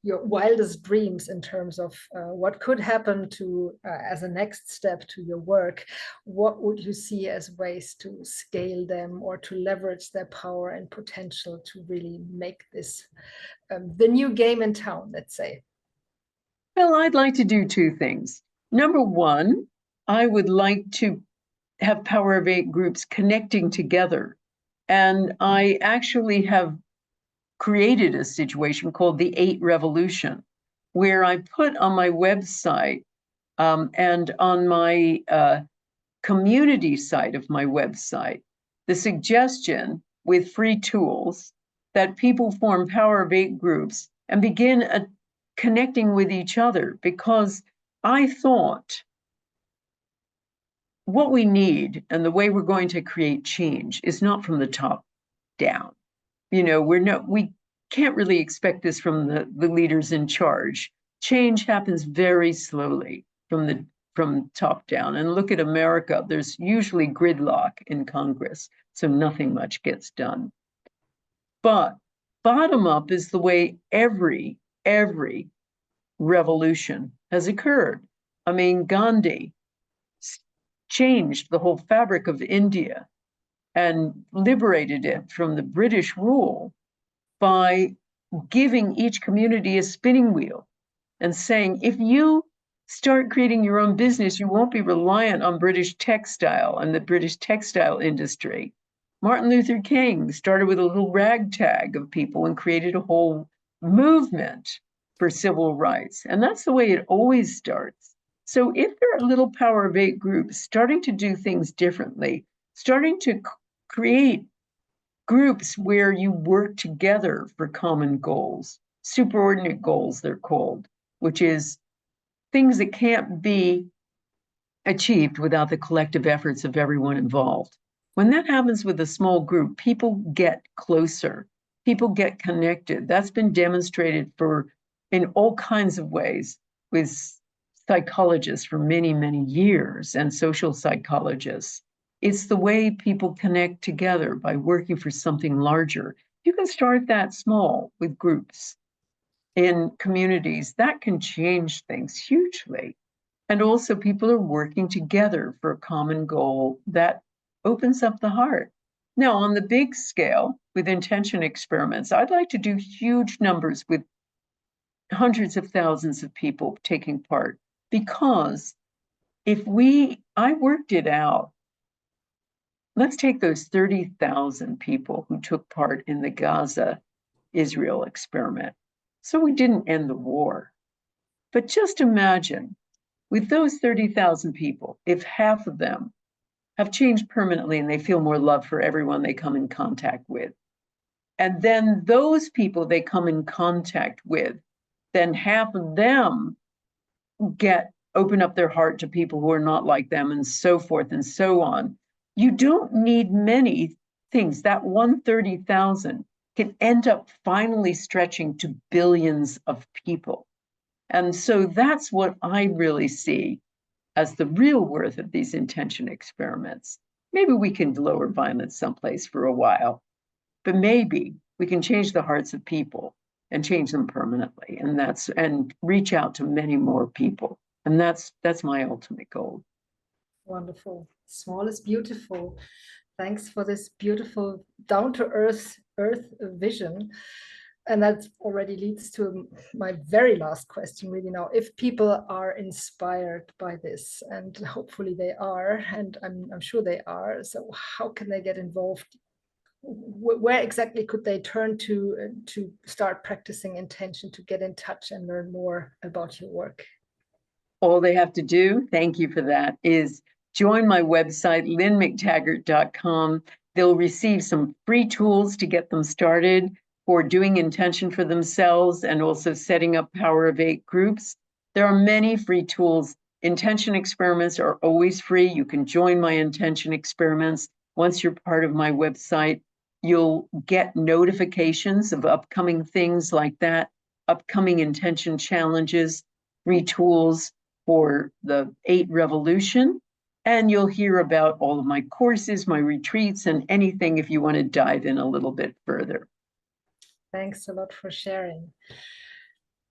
your wildest dreams in terms of what could happen to as a next step to your work, what would you see as ways to scale them or to leverage their power and potential to really make this the new game in town, let's say? Well, I'd like to do two things. Number one, I would like to have Power of Eight groups connecting together. And I actually have created a situation called the Eight Revolution, where I put on my website and on my community site of my website the suggestion with free tools that people form Power of Eight groups and begin connecting with each other, because I thought what we need and the way we're going to create change is not from the top down. You know, we can't really expect this from the leaders in charge. Change happens very slowly from top down. And look at America, there's usually gridlock in Congress, so nothing much gets done. But bottom up is the way every revolution has occurred. I mean, Gandhi changed the whole fabric of India and liberated it from the British rule by giving each community a spinning wheel and saying, if you start creating your own business, you won't be reliant on British textile and the British textile industry. Martin Luther King started with a little ragtag of people and created a whole movement for civil rights. And that's the way it always starts. So if there are little Power of Eight groups starting to do things differently, starting to create groups where you work together for common goals, superordinate goals they're called, which is things that can't be achieved without the collective efforts of everyone involved. When that happens with a small group, people get closer, people get connected. That's been demonstrated in all kinds of ways with psychologists for many, many years and social psychologists. It's the way people connect together by working for something larger. You can start that small with groups in communities. That can change things hugely. And also people are working together for a common goal that opens up the heart. Now, on the big scale, with intention experiments, I'd like to do huge numbers with hundreds of thousands of people taking part, because I worked it out. Let's take those 30,000 people who took part in the Gaza-Israel experiment. So we didn't end the war. But just imagine, with those 30,000 people, if half of them have changed permanently and they feel more love for everyone they come in contact with, and then those people they come in contact with, then half of them open up their heart to people who are not like them, and so forth and so on. You don't need many things. That 130,000 can end up finally stretching to billions of people. And so that's what I really see as the real worth of these intention experiments. Maybe we can lower violence someplace for a while, but maybe we can change the hearts of people and change them permanently, and reach out to many more people. And that's my ultimate goal. Wonderful. Small is beautiful. Thanks for this beautiful down-to-earth vision. And that already leads to my very last question, really now. If people are inspired by this, and hopefully they are, and I'm sure they are, so how can they get involved? Where exactly could they turn to start practicing intention, to get in touch and learn more about your work? All they have to do, thank you for that, is join my website, lynnmctaggart.com. They'll receive some free tools to get them started for doing intention for themselves and also setting up Power of Eight groups. There are many free tools. Intention experiments are always free. You can join my intention experiments. Once you're part of my website, you'll get notifications of upcoming things like that, upcoming intention challenges, free tools for the 8 Revolution. And you'll hear about all of my courses, my retreats, and anything if you want to dive in a little bit further. Thanks a lot for sharing.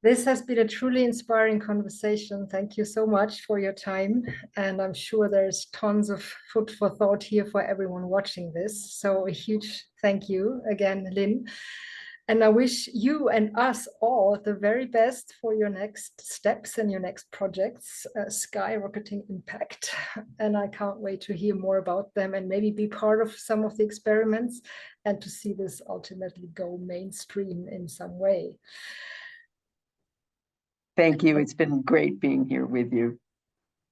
This has been a truly inspiring conversation. Thank you so much for your time. And I'm sure there's tons of food for thought here for everyone watching this. So a huge thank you again, Lynn. And I wish you and us all the very best for your next steps and your next projects, skyrocketing impact. And I can't wait to hear more about them and maybe be part of some of the experiments and to see this ultimately go mainstream in some way. Thank you. It's been great being here with you.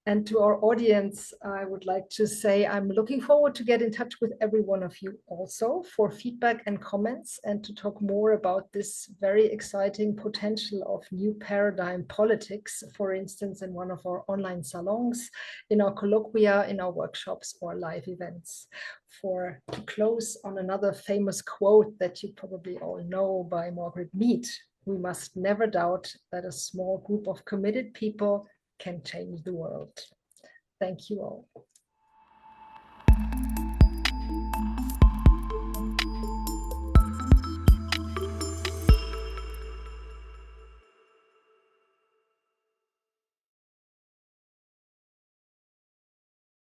And to our audience, I would like to say I'm looking forward to get in touch with every one of you also for feedback and comments and to talk more about this very exciting potential of new paradigm politics, for instance, in one of our online salons, in our colloquia, in our workshops or live events. To close on another famous quote that you probably all know by Margaret Mead, we must never doubt that a small group of committed people can change the world. Thank you all.